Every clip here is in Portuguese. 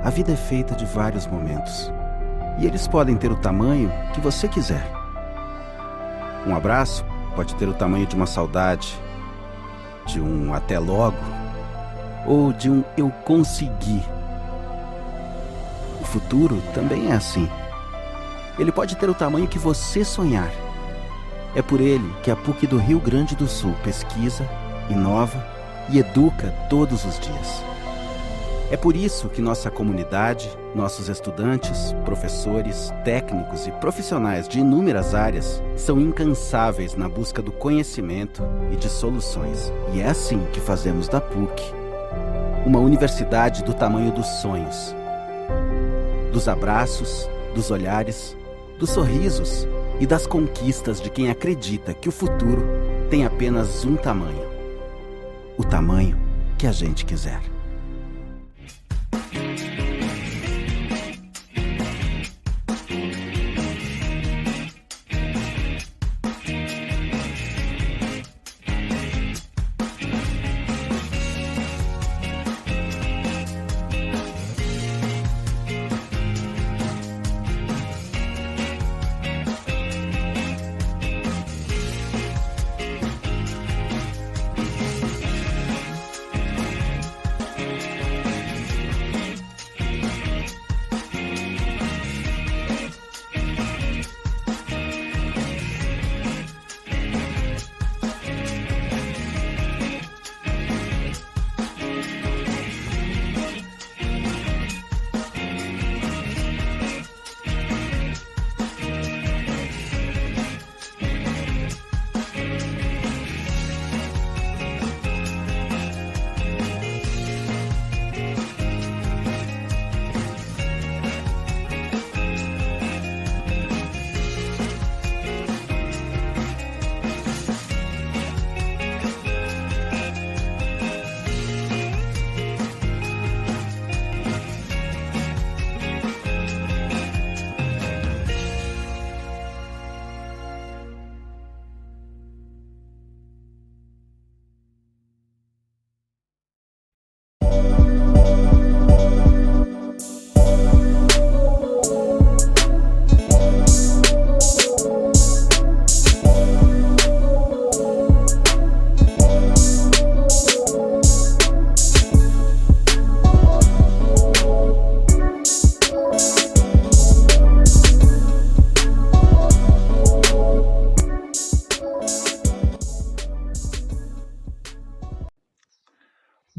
a vida é feita de vários momentos. E eles podem ter o tamanho que você quiser. Um abraço pode ter o tamanho de uma saudade, de um até logo, ou de um eu consegui. O futuro também é assim. Ele pode ter o tamanho que você sonhar. É por ele que a PUC do Rio Grande do Sul pesquisa, inova e educa todos os dias. É por isso que nossa comunidade, nossos estudantes, professores, técnicos e profissionais de inúmeras áreas são incansáveis na busca do conhecimento e de soluções. E é assim que fazemos da PUC uma universidade do tamanho dos sonhos, dos abraços, dos olhares, dos sorrisos e das conquistas de quem acredita que o futuro tem apenas um tamanho: o tamanho que a gente quiser.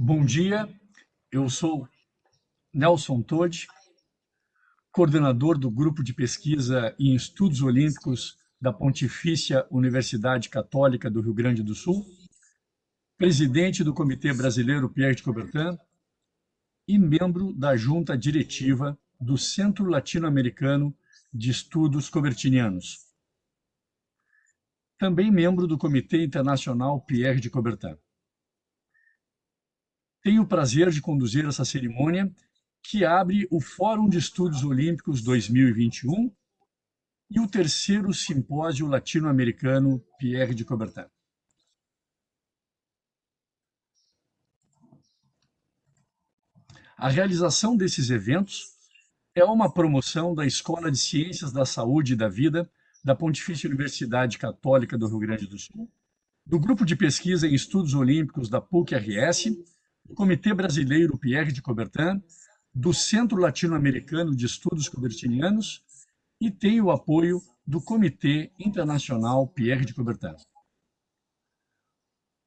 Bom dia, eu sou Nelson Todi, coordenador do Grupo de Pesquisa em Estudos Olímpicos da Pontifícia Universidade Católica do Rio Grande do Sul, presidente do Comitê Brasileiro Pierre de Coubertin e membro da Junta Diretiva do Centro Latino-Americano de Estudos Coubertinianos. Também membro do Comitê Internacional Pierre de Coubertin. Tenho o prazer de conduzir essa cerimônia que abre o Fórum de Estudos Olímpicos 2021 e o terceiro Simpósio Latino-Americano Pierre de Coubertin. A realização desses eventos é uma promoção da Escola de Ciências da Saúde e da Vida da Pontifícia Universidade Católica do Rio Grande do Sul, do Grupo de Pesquisa em Estudos Olímpicos da PUC-RS, do Comitê Brasileiro Pierre de Coubertin, do Centro Latino-Americano de Estudos Coubertinianos e tem o apoio do Comitê Internacional Pierre de Coubertin.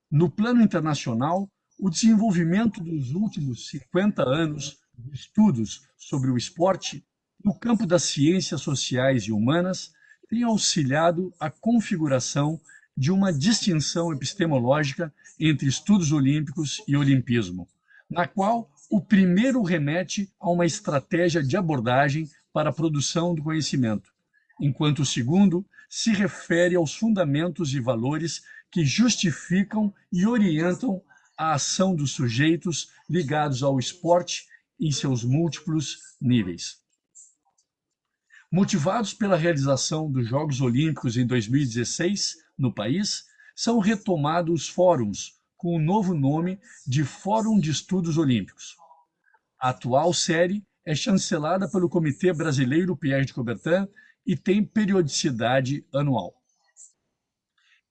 No plano internacional, o desenvolvimento dos últimos 50 anos de estudos sobre o esporte no campo das ciências sociais e humanas tem auxiliado a configuração de uma distinção epistemológica entre estudos olímpicos e olimpismo, na qual o primeiro remete a uma estratégia de abordagem para a produção do conhecimento, enquanto o segundo se refere aos fundamentos e valores que justificam e orientam a ação dos sujeitos ligados ao esporte em seus múltiplos níveis. Motivados pela realização dos Jogos Olímpicos em 2016 no país, são retomados fóruns com o novo nome de Fórum de Estudos Olímpicos. A atual série é chancelada pelo Comitê Brasileiro Pierre de Coubertin e tem periodicidade anual.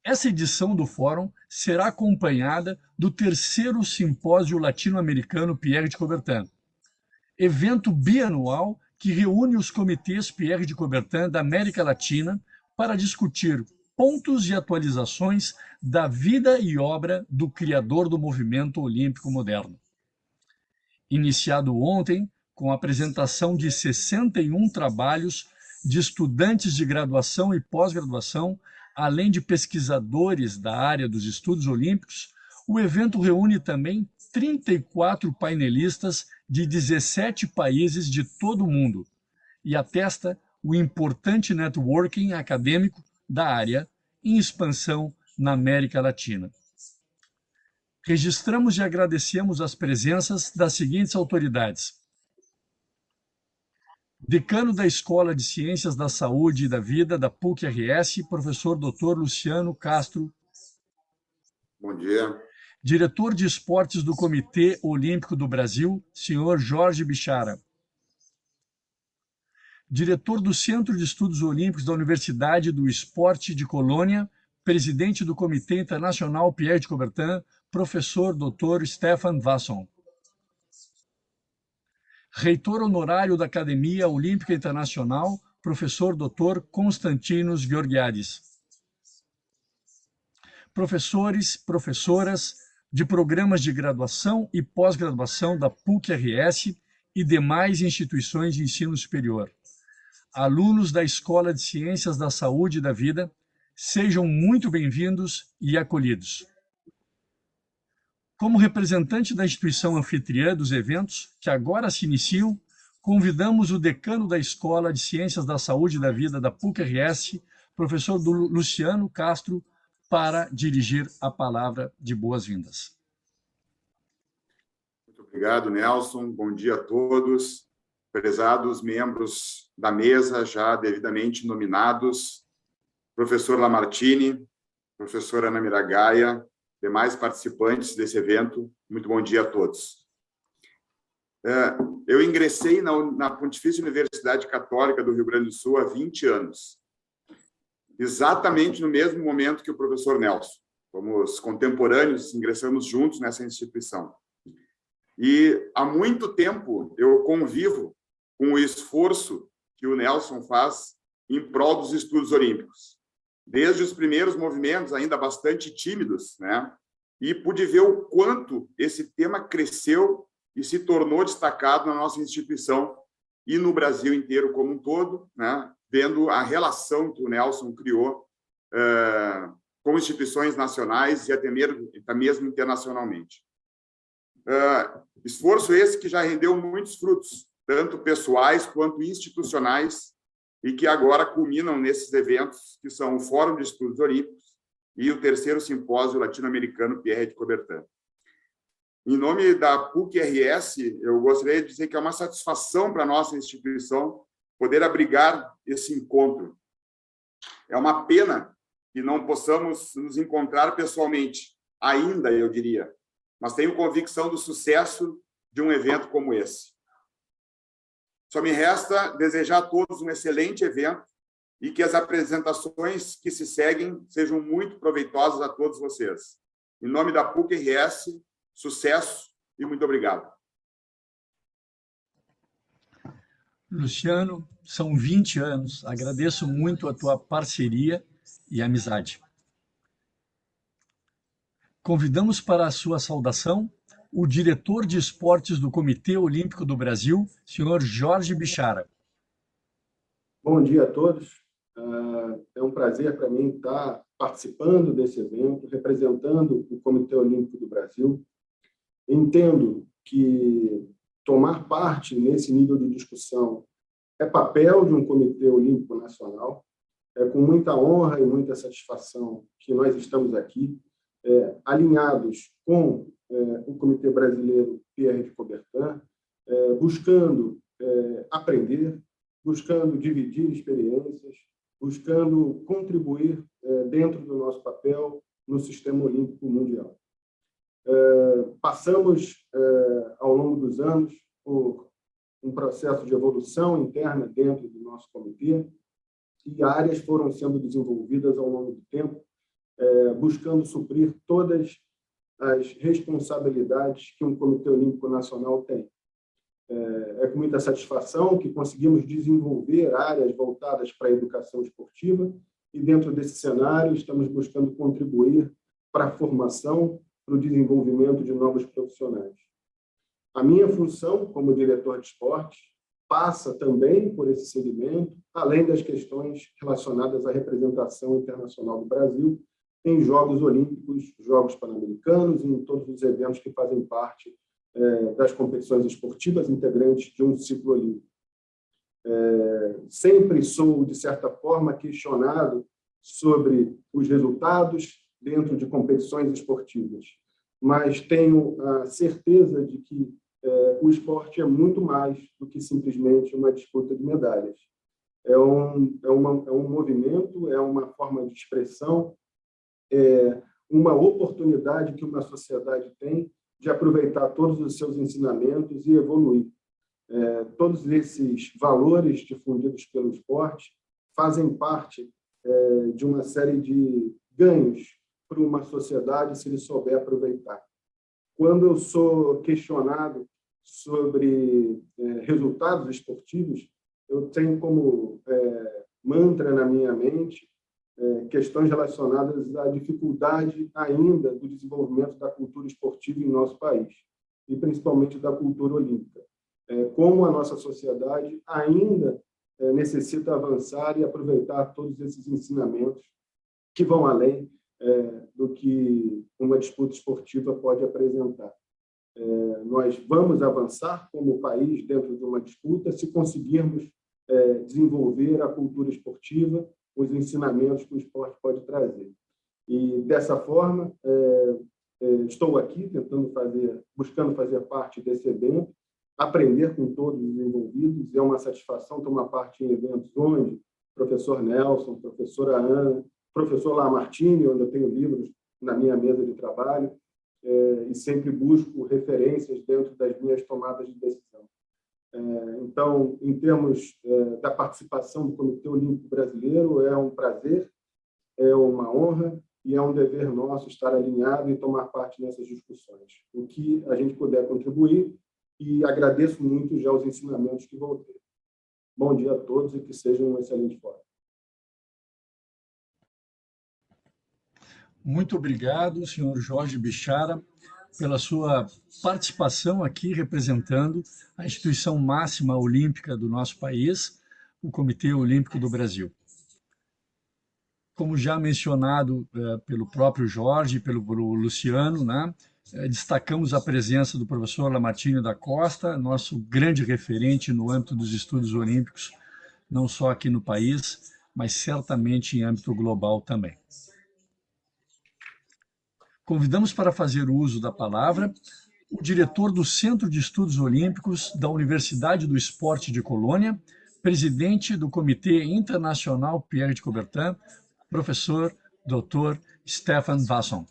Essa edição do Fórum será acompanhada do terceiro Simpósio Latino-Americano Pierre de Coubertin, evento bianual que reúne os comitês Pierre de Coubertin da América Latina para discutir pontos e atualizações da vida e obra do criador do movimento olímpico moderno. Iniciado ontem com a apresentação de 61 trabalhos de estudantes de graduação e pós-graduação, além de pesquisadores da área dos estudos olímpicos, o evento reúne também 34 painelistas de 17 países de todo o mundo e atesta o importante networking acadêmico da área em expansão na América Latina. Registramos e agradecemos as presenças das seguintes autoridades: Decano da Escola de Ciências da Saúde e da Vida da PUC-RS, professor Dr. Luciano Castro. Bom dia. Diretor de Esportes do Comitê Olímpico do Brasil, senhor Jorge Bichara. Diretor do Centro de Estudos Olímpicos da Universidade do Esporte de Colônia, presidente do Comitê Internacional Pierre de Coubertin, professor Dr. Stefan Wasson. Reitor honorário da Academia Olímpica Internacional, professor Dr. Konstantinos Georgiadis. Professores, professoras de programas de graduação e pós-graduação da PUC-RS e demais instituições de ensino superior. Alunos da Escola de Ciências da Saúde e da Vida, sejam muito bem-vindos e acolhidos. Como representante da instituição anfitriã dos eventos, que agora se iniciam, convidamos o decano da Escola de Ciências da Saúde e da Vida da PUC-RS, professor Luciano Castro, para dirigir a palavra de boas-vindas. Muito obrigado, Nelson. Bom dia a todos. Prezados membros da mesa, já devidamente nominados, professor Lamartine, professora Ana Miragaia, demais participantes desse evento, muito bom dia a todos. Eu ingressei na Pontifícia Universidade Católica do Rio Grande do Sul há 20 anos, exatamente no mesmo momento que o professor Nelson. Somos contemporâneos, ingressamos juntos nessa instituição. E há muito tempo eu convivo com o esforço que o Nelson faz em prol dos estudos olímpicos. Desde os primeiros movimentos, ainda bastante tímidos, né? E pude ver o quanto esse tema cresceu e se tornou destacado na nossa instituição e no Brasil inteiro como um todo, né? Vendo a relação que o Nelson criou com instituições nacionais e até mesmo internacionalmente. Esforço esse que já rendeu muitos frutos, tanto pessoais quanto institucionais, e que agora culminam nesses eventos, que são o Fórum de Estudos Olímpicos e o terceiro Simpósio Latino-Americano Pierre de Coubertin. Em nome da PUC-RS, eu gostaria de dizer que é uma satisfação para a nossa instituição poder abrigar esse encontro. É uma pena que não possamos nos encontrar pessoalmente, ainda, eu diria, mas tenho convicção do sucesso de um evento como esse. Só me resta desejar a todos um excelente evento e que as apresentações que se seguem sejam muito proveitosas a todos vocês. Em nome da PUC-RS, sucesso e muito obrigado. Luciano, são 20 anos. Agradeço muito a tua parceria e amizade. Convidamos para a sua saudação o diretor de esportes do Comitê Olímpico do Brasil, senhor Jorge Bichara. Bom dia a todos. É um prazer para mim estar participando desse evento, representando o Comitê Olímpico do Brasil. Entendo que tomar parte nesse nível de discussão é papel de um Comitê Olímpico Nacional. É com muita honra e muita satisfação que nós estamos aqui, alinhados com o Comitê Brasileiro Pierre de Coubertin, buscando aprender, buscando dividir experiências, buscando contribuir dentro do nosso papel no sistema olímpico mundial. Passamos, ao longo dos anos, por um processo de evolução interna dentro do nosso comitê, e áreas foram sendo desenvolvidas ao longo do tempo, buscando suprir todas as responsabilidades que um Comitê Olímpico Nacional tem. É com muita satisfação que conseguimos desenvolver áreas voltadas para a educação esportiva, e dentro desse cenário estamos buscando contribuir para a formação, para o desenvolvimento de novos profissionais. A minha função como diretor de esporte passa também por esse segmento, além das questões relacionadas à representação internacional do Brasil em Jogos Olímpicos, Jogos Pan-Americanos e em todos os eventos que fazem parte das competições esportivas integrantes de um ciclo olímpico. Sempre sou, de certa forma, questionado sobre os resultados dentro de competições esportivas, mas tenho a certeza de que o esporte é muito mais do que simplesmente uma disputa de medalhas. É um movimento, é uma forma de expressão, uma oportunidade que uma sociedade tem de aproveitar todos os seus ensinamentos e evoluir. Todos esses valores difundidos pelo esporte fazem parte de uma série de ganhos para uma sociedade se ele souber aproveitar. Quando eu sou questionado sobre resultados esportivos, eu tenho como mantra na minha mente questões relacionadas à dificuldade ainda do desenvolvimento da cultura esportiva em nosso país, e principalmente da cultura olímpica. Como a nossa sociedade ainda necessita avançar e aproveitar todos esses ensinamentos que vão além do que uma disputa esportiva pode apresentar. Nós vamos avançar como país dentro de uma disputa se conseguirmos desenvolver a cultura esportiva, os ensinamentos que o esporte pode trazer. E, dessa forma, estou aqui buscando fazer parte desse evento, aprender com todos os envolvidos. É uma satisfação tomar parte em eventos onde o professor Nelson, professora Ana, professor Lamartine, onde eu tenho livros na minha mesa de trabalho, e sempre busco referências dentro das minhas tomadas de decisão. Então, em termos da participação do Comitê Olímpico Brasileiro, é um prazer, é uma honra e é um dever nosso estar alinhado e tomar parte nessas discussões. O que a gente puder contribuir, e agradeço muito já os ensinamentos que vou ter. Bom dia a todos e que seja um excelente fórum. Muito obrigado, senhor Jorge Bichara, pela sua participação aqui representando a instituição máxima olímpica do nosso país, o Comitê Olímpico do Brasil. Como já mencionado pelo próprio Jorge e pelo Luciano, né, destacamos a presença do professor Lamartine da Costa, nosso grande referente no âmbito dos estudos olímpicos, não só aqui no país, mas certamente em âmbito global também. Convidamos para fazer uso da palavra o diretor do Centro de Estudos Olímpicos da Universidade do Esporte de Colônia, presidente do Comitê Internacional Pierre de Coubertin, professor Dr. Stefan Vasson.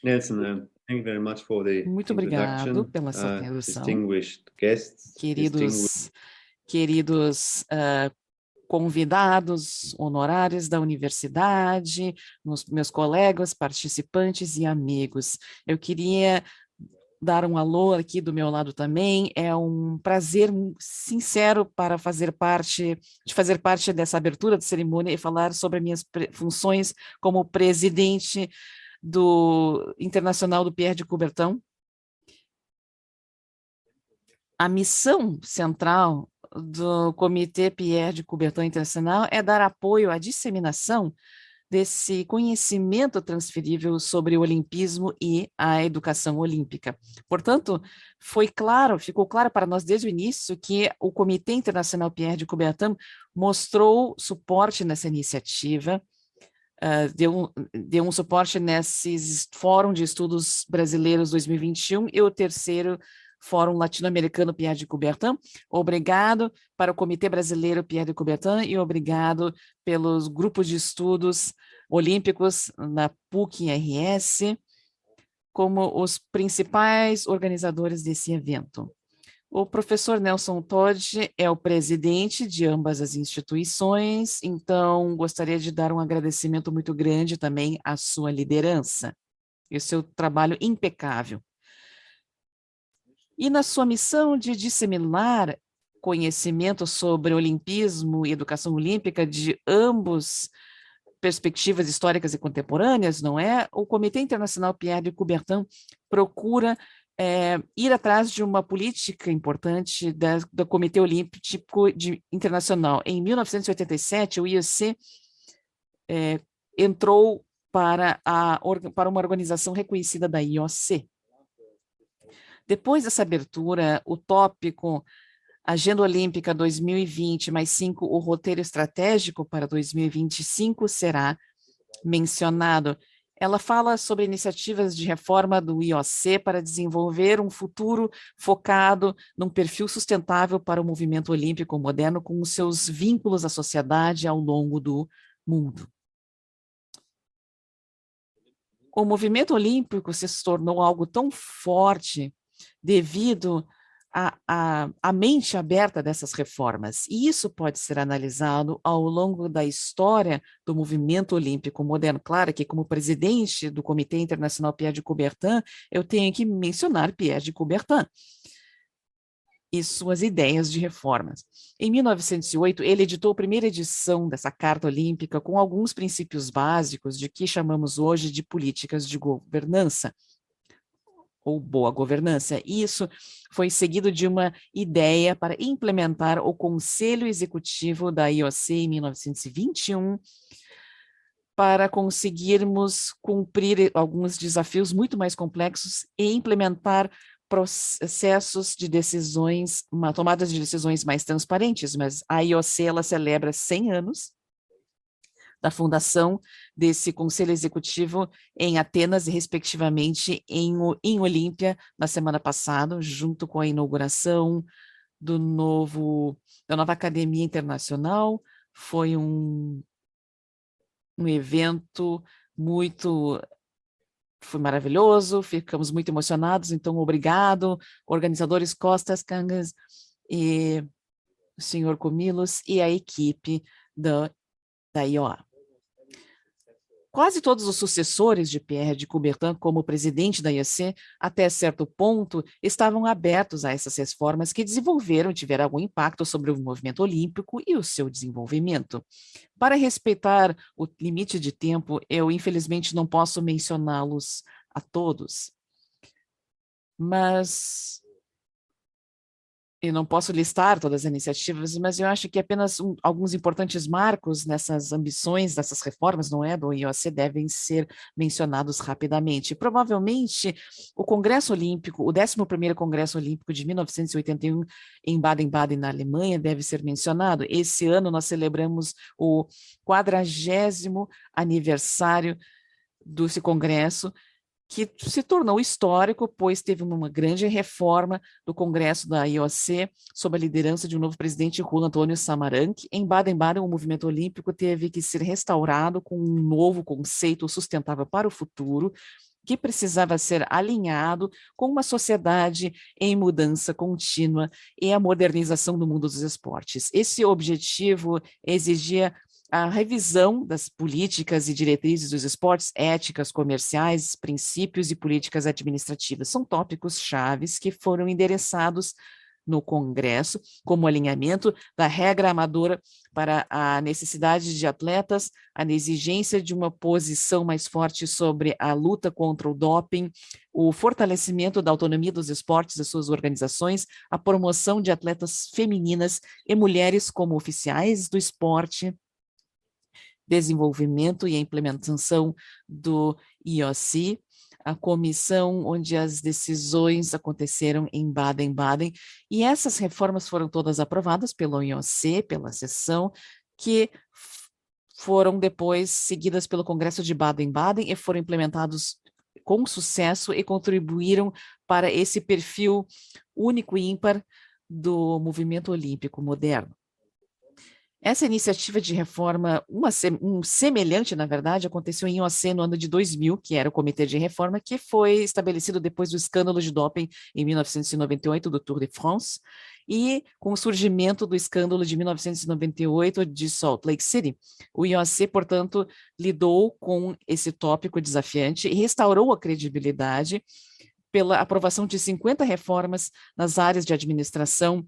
Nelson, thank you very much for the Muito obrigado pela sua introdução. Distinguished guests, queridos convidados honorários da universidade, meus colegas, participantes e amigos. Eu queria dar um alô aqui do meu lado também. É um prazer sincero para fazer parte dessa abertura de cerimônia e falar sobre minhas funções como presidente do Internacional do Pierre de Coubertin. A missão central do Comitê Pierre de Coubertin Internacional é dar apoio à disseminação desse conhecimento transferível sobre o olimpismo e a educação olímpica. Portanto, ficou claro para nós desde o início que o Comitê Internacional Pierre de Coubertin mostrou suporte nessa iniciativa, deu um suporte nesses Fórum de Estudos Brasileiros 2021 e o terceiro Fórum Latino-Americano Pierre de Coubertin, obrigado para o Comitê Brasileiro Pierre de Coubertin e obrigado pelos grupos de estudos olímpicos na PUC-RS, como os principais organizadores desse evento. O professor Nelson Todd é o presidente de ambas as instituições, então gostaria de dar um agradecimento muito grande também à sua liderança e o seu trabalho impecável. E na sua missão de disseminar conhecimento sobre olimpismo e educação olímpica de ambos perspectivas históricas e contemporâneas, não é? O Comitê Internacional Pierre de Coubertin procura ir atrás de uma política importante do Comitê Olímpico Internacional. Em 1987, o IOC entrou para uma organização reconhecida da IOC. Depois dessa abertura, o tópico Agenda Olímpica 2020 mais 5, o roteiro estratégico para 2025 será mencionado. Ela fala sobre iniciativas de reforma do IOC para desenvolver um futuro focado num perfil sustentável para o movimento olímpico moderno com os seus vínculos à sociedade ao longo do mundo. O movimento olímpico se tornou algo tão forte devido a mente aberta dessas reformas, e isso pode ser analisado ao longo da história do movimento olímpico moderno. Claro que, como presidente do Comitê Internacional Pierre de Coubertin, eu tenho que mencionar Pierre de Coubertin e suas ideias de reformas. Em 1908, ele editou a primeira edição dessa Carta Olímpica com alguns princípios básicos de que chamamos hoje de políticas de governança, ou boa governança. Isso foi seguido de uma ideia para implementar o Conselho Executivo da IOC em 1921, para conseguirmos cumprir alguns desafios muito mais complexos e implementar processos de decisões, tomadas de decisões mais transparentes. Mas a IOC, ela celebra 100 anos da fundação desse Conselho Executivo em Atenas e, respectivamente, em Olímpia, na semana passada, junto com a inauguração da nova Academia Internacional. Foi um evento foi maravilhoso, ficamos muito emocionados, então obrigado, organizadores Costas, Cangas e o senhor Comilos e a equipe da IOA. Quase todos os sucessores de Pierre de Coubertin, como presidente da IOC, até certo ponto, estavam abertos a essas reformas que desenvolveram e tiveram algum impacto sobre o movimento olímpico e o seu desenvolvimento. Para respeitar o limite de tempo, eu, infelizmente, não posso mencioná-los a todos, mas eu não posso listar todas as iniciativas, mas eu acho que apenas alguns importantes marcos nessas ambições, dessas reformas, não é, do IOC, devem ser mencionados rapidamente. Provavelmente, o Congresso Olímpico, o 11º Congresso Olímpico de 1981, em Baden-Baden, na Alemanha, deve ser mencionado. Esse ano nós celebramos o 40º aniversário desse congresso, que se tornou histórico, pois teve uma grande reforma do Congresso da IOC, sob a liderança de um novo presidente, Rui Antônio Samaranch. Em Baden-Baden, o movimento olímpico teve que ser restaurado com um novo conceito sustentável para o futuro, que precisava ser alinhado com uma sociedade em mudança contínua e a modernização do mundo dos esportes. Esse objetivo exigia a revisão das políticas e diretrizes dos esportes, éticas comerciais, princípios e políticas administrativas. São tópicos chaves que foram endereçados no Congresso, como alinhamento da regra amadora para a necessidade de atletas, a exigência de uma posição mais forte sobre a luta contra o doping, o fortalecimento da autonomia dos esportes e suas organizações, a promoção de atletas femininas e mulheres como oficiais do esporte, desenvolvimento e a implementação do IOC, a comissão onde as decisões aconteceram em Baden-Baden, e essas reformas foram todas aprovadas pelo IOC, pela sessão, que foram depois seguidas pelo Congresso de Baden-Baden e foram implementados com sucesso e contribuíram para esse perfil único e ímpar do movimento olímpico moderno. Essa iniciativa de reforma, semelhante, na verdade, aconteceu em IOC no ano de 2000, que era o Comitê de Reforma, que foi estabelecido depois do escândalo de doping em 1998 do Tour de France, e com o surgimento do escândalo de 1998 de Salt Lake City. O IOC, portanto, lidou com esse tópico desafiante e restaurou a credibilidade pela aprovação de 50 reformas nas áreas de administração,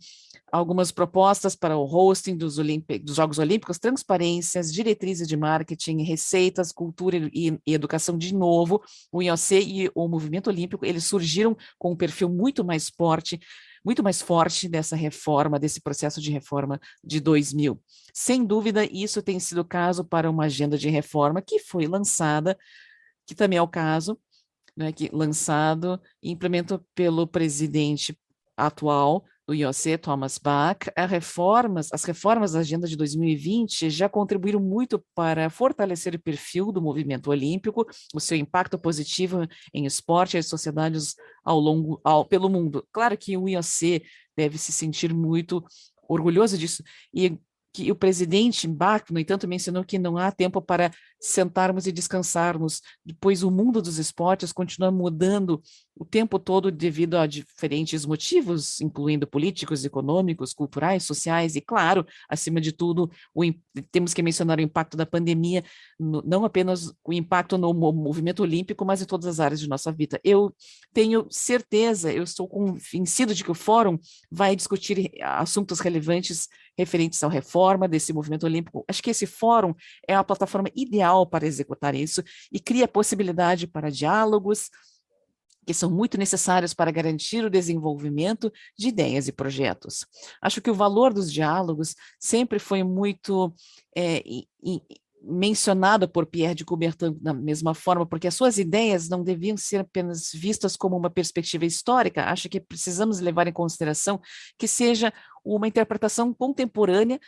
algumas propostas para o hosting dos Jogos Olímpicos, transparências, diretrizes de marketing, receitas, cultura e educação. De novo, o IOC e o movimento olímpico, eles surgiram com um perfil muito mais forte dessa reforma, desse processo de reforma de 2000. Sem dúvida, isso tem sido o caso para uma agenda de reforma que foi lançada, que também é o caso, né, lançado e implementado pelo presidente atual do IOC, Thomas Bach. As reformas da agenda de 2020 já contribuíram muito para fortalecer o perfil do movimento olímpico, o seu impacto positivo em esporte e as sociedades pelo mundo. Claro que o IOC deve se sentir muito orgulhoso disso, e que o presidente Bach, no entanto, mencionou que não há tempo para sentarmos e descansarmos, pois o mundo dos esportes continua mudando o tempo todo devido a diferentes motivos, incluindo políticos, econômicos, culturais, sociais e, claro, acima de tudo, temos que mencionar o impacto da pandemia, não apenas o impacto no movimento olímpico, mas em todas as áreas de nossa vida. Eu tenho certeza, eu estou convencido de que o Fórum vai discutir assuntos relevantes referentes à reforma desse movimento olímpico. Acho que esse fórum é a plataforma ideal para executar isso e cria possibilidade para diálogos que são muito necessários para garantir o desenvolvimento de ideias e projetos. Acho que o valor dos diálogos sempre foi muito mencionado por Pierre de Coubertin da mesma forma, porque as suas ideias não deviam ser apenas vistas como uma perspectiva histórica. Acho que precisamos levar em consideração que seja uma interpretação contemporânea,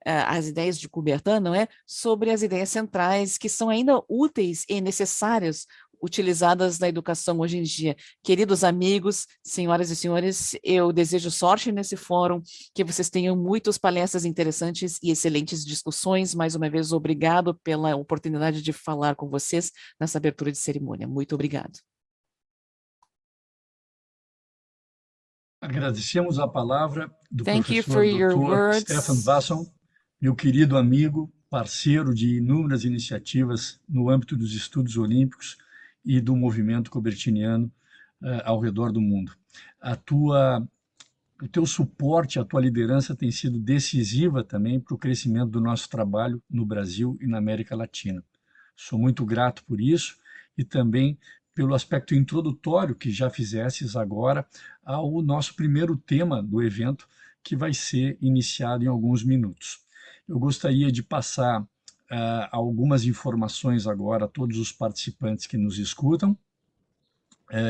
as ideias de Coubertin, não é? Sobre as ideias centrais que são ainda úteis e necessárias, utilizadas na educação hoje em dia. Queridos amigos, senhoras e senhores, eu desejo sorte nesse fórum, que vocês tenham muitas palestras interessantes e excelentes discussões. Mais uma vez, obrigado pela oportunidade de falar com vocês nessa abertura de cerimônia. Muito obrigado. Agradecemos a palavra do Thank you professor for your Dr. words. Stefan Wasson, meu querido amigo, parceiro de inúmeras iniciativas no âmbito dos estudos olímpicos e do movimento coubertiniano ao redor do mundo. O teu suporte, a tua liderança tem sido decisiva também para o crescimento do nosso trabalho no Brasil e na América Latina. Sou muito grato por isso e também pelo aspecto introdutório que já fizesses agora ao nosso primeiro tema do evento, que vai ser iniciado em alguns minutos. Eu gostaria de passar algumas informações agora a todos os participantes que nos escutam,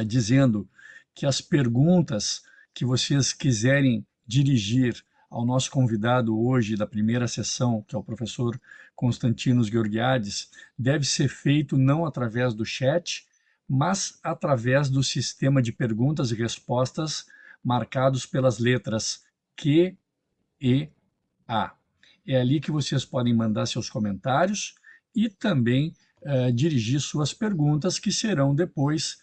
dizendo que as perguntas que vocês quiserem dirigir ao nosso convidado hoje da primeira sessão, que é o professor Konstantinos Georgiades, deve ser feito não através do chat, mas através do sistema de perguntas e respostas marcados pelas letras Q e A. É ali que vocês podem mandar seus comentários e também dirigir suas perguntas, que serão depois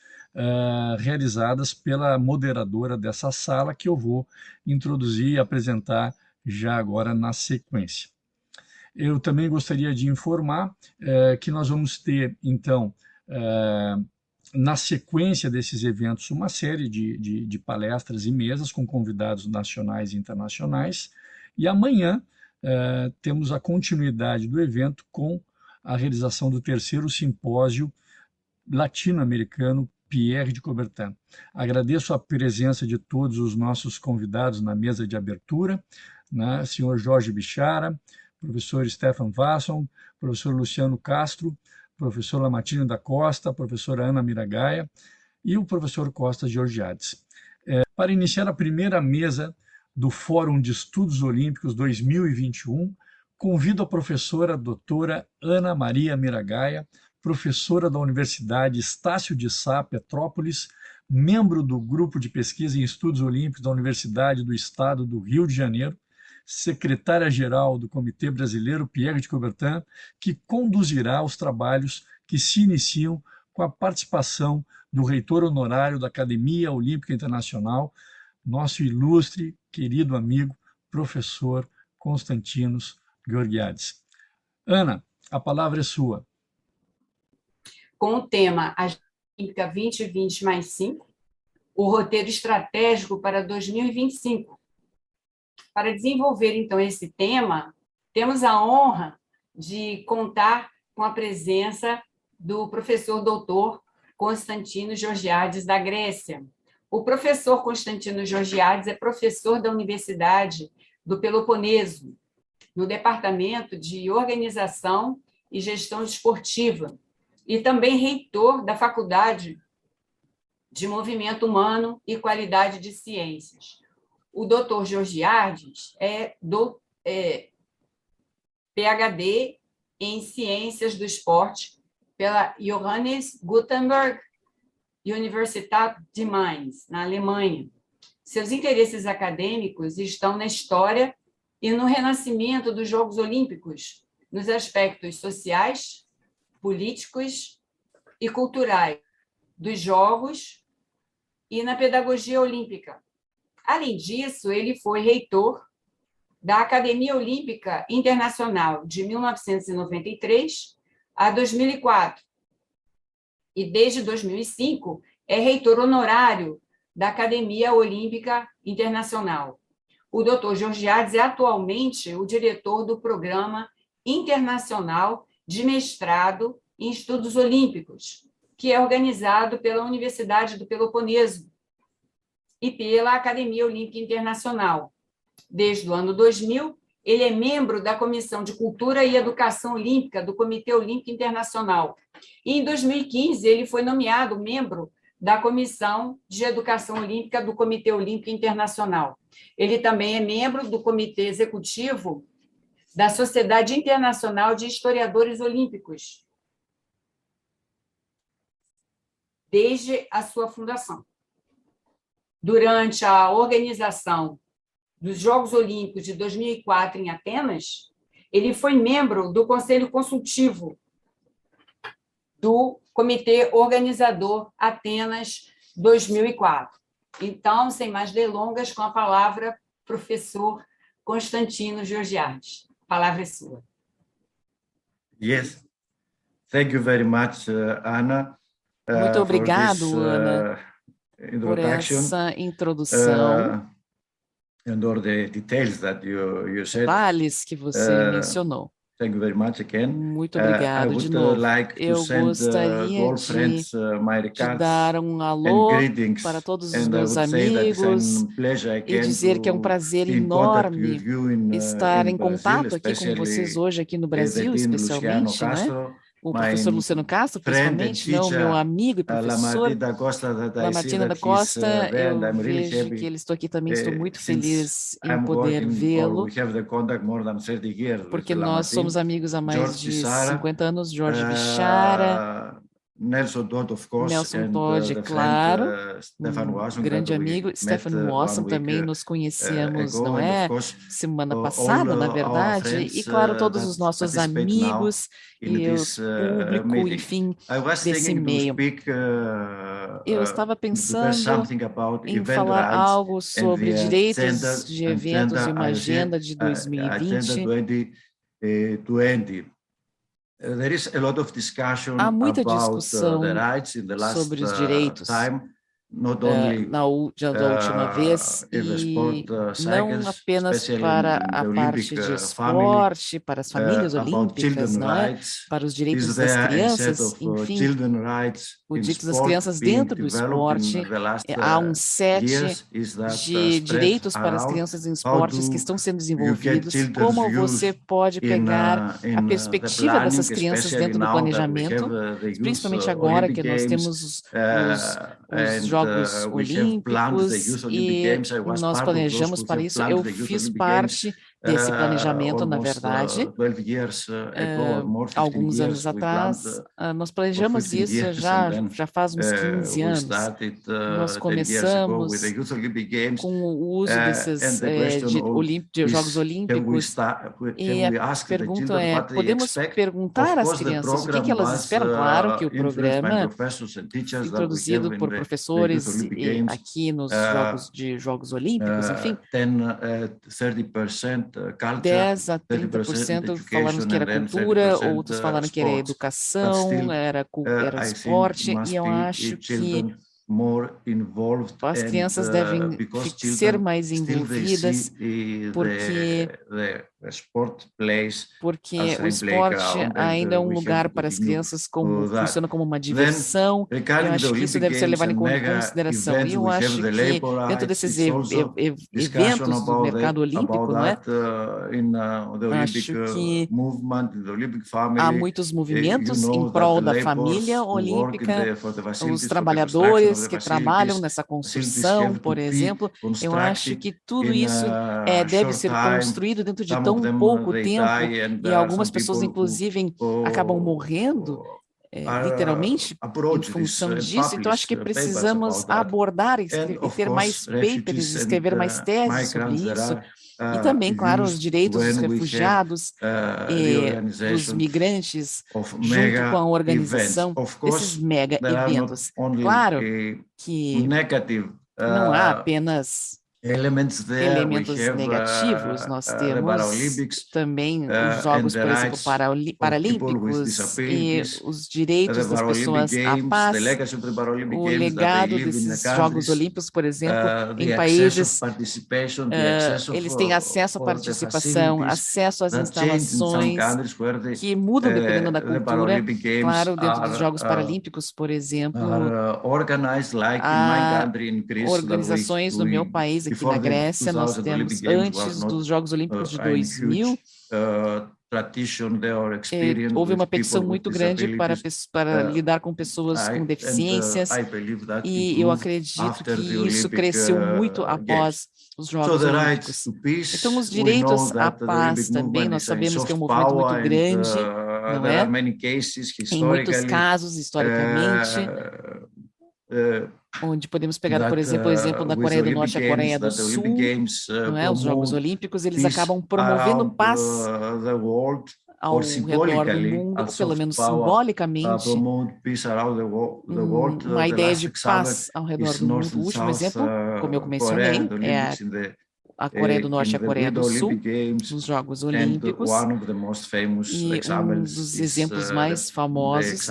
realizadas pela moderadora dessa sala, que eu vou introduzir e apresentar já agora na sequência. Eu também gostaria de informar que nós vamos ter, então, na sequência desses eventos, uma série de palestras e mesas com convidados nacionais e internacionais, e amanhã temos a continuidade do evento com a realização do terceiro simpósio latino-americano Pierre de Coubertin. Agradeço a presença de todos os nossos convidados na mesa de abertura, né? Senhor Jorge Bichara, professor Stefan Wasson, professor Luciano Castro, professor Lamartine da Costa, professora Ana Miragaia e o professor Costa Georgiades. Para iniciar a primeira mesa do Fórum de Estudos Olímpicos 2021, convido a professora doutora Ana Maria Miragaia professora da Universidade Estácio de Sá, Petrópolis, membro do Grupo de Pesquisa em Estudos Olímpicos da Universidade do Estado do Rio de Janeiro, secretária-geral do Comitê Brasileiro Pierre de Coubertin, que conduzirá os trabalhos que se iniciam com a participação do reitor honorário da Academia Olímpica Internacional, nosso ilustre, querido amigo, professor Konstantinos Georgiades. Ana, a palavra é sua. Com o tema Agenda Olímpica 2020+5, o roteiro estratégico para 2025. Para desenvolver, então, esse tema, temos a honra de contar com a presença do professor doutor Konstantinos Georgiades, da Grécia. O professor Konstantinos Georgiades é professor da Universidade do Peloponeso, no Departamento de Organização e Gestão Esportiva, e também reitor da Faculdade de Movimento Humano e Qualidade de Ciências. O doutor Georgiades é PhD em Ciências do Esporte pela Johannes Gutenberg Universität de Mainz, na Alemanha. Seus interesses acadêmicos estão na história e no renascimento dos Jogos Olímpicos, nos aspectos sociais, políticos e culturais dos Jogos e na pedagogia olímpica. Além disso, ele foi reitor da Academia Olímpica Internacional de 1993 a 2004 e, desde 2005, é reitor honorário da Academia Olímpica Internacional. O Dr. Georgiades é atualmente o diretor do Programa Internacional de Mestrado em Estudos Olímpicos, que é organizado pela Universidade do Peloponeso e pela Academia Olímpica Internacional. Desde o ano 2000, ele é membro da Comissão de Cultura e Educação Olímpica do Comitê Olímpico Internacional. E, em 2015, ele foi nomeado membro da Comissão de Educação Olímpica do Comitê Olímpico Internacional. Ele também é membro do Comitê Executivo da Sociedade Internacional de Historiadores Olímpicos, desde a sua fundação. Durante a organização dos Jogos Olímpicos de 2004 em Atenas, ele foi membro do Conselho Consultivo do Comitê Organizador Atenas 2004. Então, sem mais delongas, com a palavra, professor Konstantinos Georgiades. A palavra é sua. Yes. Thank you very much, Ana. Muito obrigado, Ana, por introduction. essa introdução, And all the details that you said. detalhes que você mencionou. Thank you very much again. Muito obrigado de novo. Eu gostaria de dar um alô para todos os meus amigos e dizer que é um prazer enorme estar em contato aqui com vocês hoje, aqui no Brasil, especialmente, né? O professor Luciano Castro, principalmente, meu amigo e professor, Lamartina da Costa, eu vejo que ele está aqui também, estou muito feliz em poder vê-lo, porque nós somos amigos há mais de 50 anos, Jorge Bichara, Nelson Todd, of course, Nelson Todd, claro, grande amigo, Stefan Wasson também nos conhecemos, não é? Semana passada, na verdade, e claro, todos os nossos amigos e o público, enfim, desse meio. Eu estava pensando em falar algo sobre direitos de eventos e uma agenda de 2020. Há muita discussão sobre os direitos da última vez, e não apenas para a parte de esporte, para as famílias olímpicas, não é? Para os direitos das crianças, enfim, o direito das crianças dentro do esporte. Há um set de direitos para as crianças em esportes que estão sendo desenvolvidos. Como você pode pegar a perspectiva dessas crianças dentro do planejamento, principalmente agora que nós temos os Jogos Olímpicos e nós planejamos para isso. Eu fiz parte desse planejamento, na almost verdade. 12 years ago, or more, 15 Alguns anos years, we planned atrás, nós planejamos 15 isso years, já, and then, já faz uns 15 we anos. started Nós 10 years ago with the começamos Youth Olympic Games, com o uso desses and the question de Jogos is, can Olímpicos. E a ask the pergunta children é, what they podemos expect? perguntar Of às course, the crianças o que program elas was esperam? Claro que o influenced by programa, professors and teachers that we introduzido have in por the Youth professores Olympic Games, aqui nos Jogos Olímpicos, enfim, 30% culture, 10 a 30% 30% falaram que era education, and then cultura, 30% outros falaram que era sports. But educação, still, era I think esporte, must e eu be acho que children more involved, as and crianças devem because ser children mais still they envolvidas, see porque the sport plays porque as o a esporte playground, ainda é and um we have lugar to para as continue crianças, como that. funciona como uma Then, diversão, e eu regarding the acho que isso Olympic deve ser Games levado em and mega consideração. E events, eu we have acho the que labor dentro rights. desses It's also discussion eventos do mercado olímpico, não é? about in the Olympic Acho que movement, the Olympic há family. muitos You movimentos know em that prol the da laborers família who work olímpica, for the os facilities, for the construction of trabalhadores the que trabalham facilities. nessa Facilities construção, have to por be exemplo. Eu acho constructed que tudo in isso a deve short ser time. construído dentro de Some tão of them pouco they tempo, die, and e there are algumas some pessoas, people inclusive, who acabam morrendo literalmente em approach this função and disso. Então, acho que publish papers precisamos about that. abordar And e of ter mais course, papers, refugees escrever and mais teses sobre migrants that isso. are E também, claro, os used direitos dos when we have refugiados, the dos organization migrantes, of junto mega com a events. organização Of desses course, mega there are not eventos. only Claro que negative não há apenas elements there. elementos We have negativos, nós the temos Paralympics, também os and Jogos, the por exemplo, rights of people with paralímpicos, e disabilities, os the direitos das Paralympic pessoas à Games, the paz, legacy of the Paralympic o Games, that they legado live in the desses Jogos countries, Olímpicos, por exemplo, em the access of países, participation, the access of eles têm acesso à for the participação, facilities acesso às that change in some instalações, countries where que mudam dependendo da the cultura. Paralympic Games Claro, dentro dos are, Jogos Paralímpicos, por exemplo, organized like in há my country, in Greece, organizações no meu país, aqui na Grécia, nós temos, antes dos Jogos Olímpicos de 2000, tradition there or experience houve uma with petição people with muito grande disabilities. para lidar com pessoas com deficiências, I believe that e it eu moved acredito after que the isso Olympic, cresceu muito Games. após os So Jogos the Olímpicos. rights to peace, Então, os we know direitos à that the paz Olympic também, movement nós is a sabemos que é um soft movimento muito power, grande, and, não there é? are many cases, Em muitos historically, casos, historicamente, onde podemos pegar, por exemplo, o exemplo da Coreia do Norte e a Coreia do Sul, não é? Os Jogos Olímpicos, eles acabam promovendo paz ao redor do mundo, ou pelo menos simbolicamente, uma ideia de paz ao redor do mundo. O último exemplo, como eu mencionei, é a Coreia do Norte e a Coreia do Sul, nos Jogos Olímpicos, e um dos exemplos mais famosos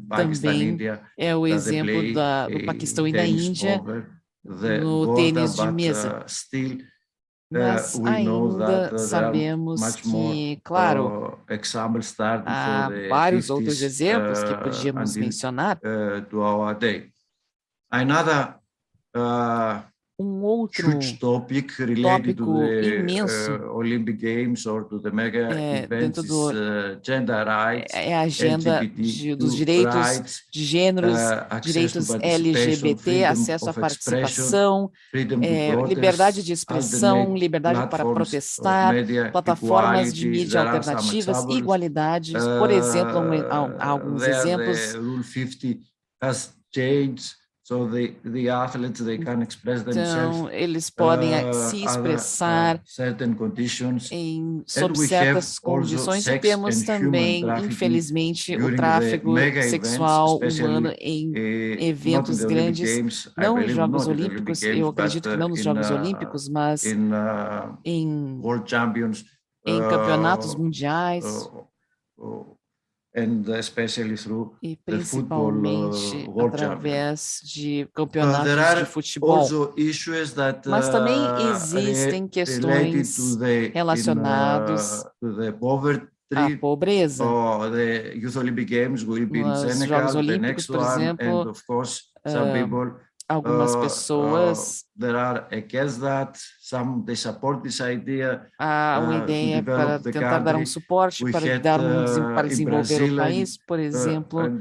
também é o exemplo do Paquistão e da Índia no tênis de mesa. Mas ainda sabemos que, claro, há vários outros exemplos que podíamos mencionar. Um outro tópico imenso dentro é a agenda dos direitos de gêneros, direitos LGBT, acesso à participação, liberdade de expressão, liberdade para protestar, plataformas de mídia alternativas, igualdade. Por exemplo, há alguns exemplos. Então, eles podem se expressar sob certas condições, e temos também, infelizmente, o tráfego sexual humano em eventos grandes, não em Jogos Olímpicos, eu acredito que não nos Jogos Olímpicos, mas em campeonatos mundiais, e principalmente através de campeonatos de futebol. Mas também existem questões relacionadas à pobreza. Nos Jogos Olímpicos, por exemplo, algumas pessoas há uma ideia para tentar dar um suporte, para desenvolver o país. Por exemplo,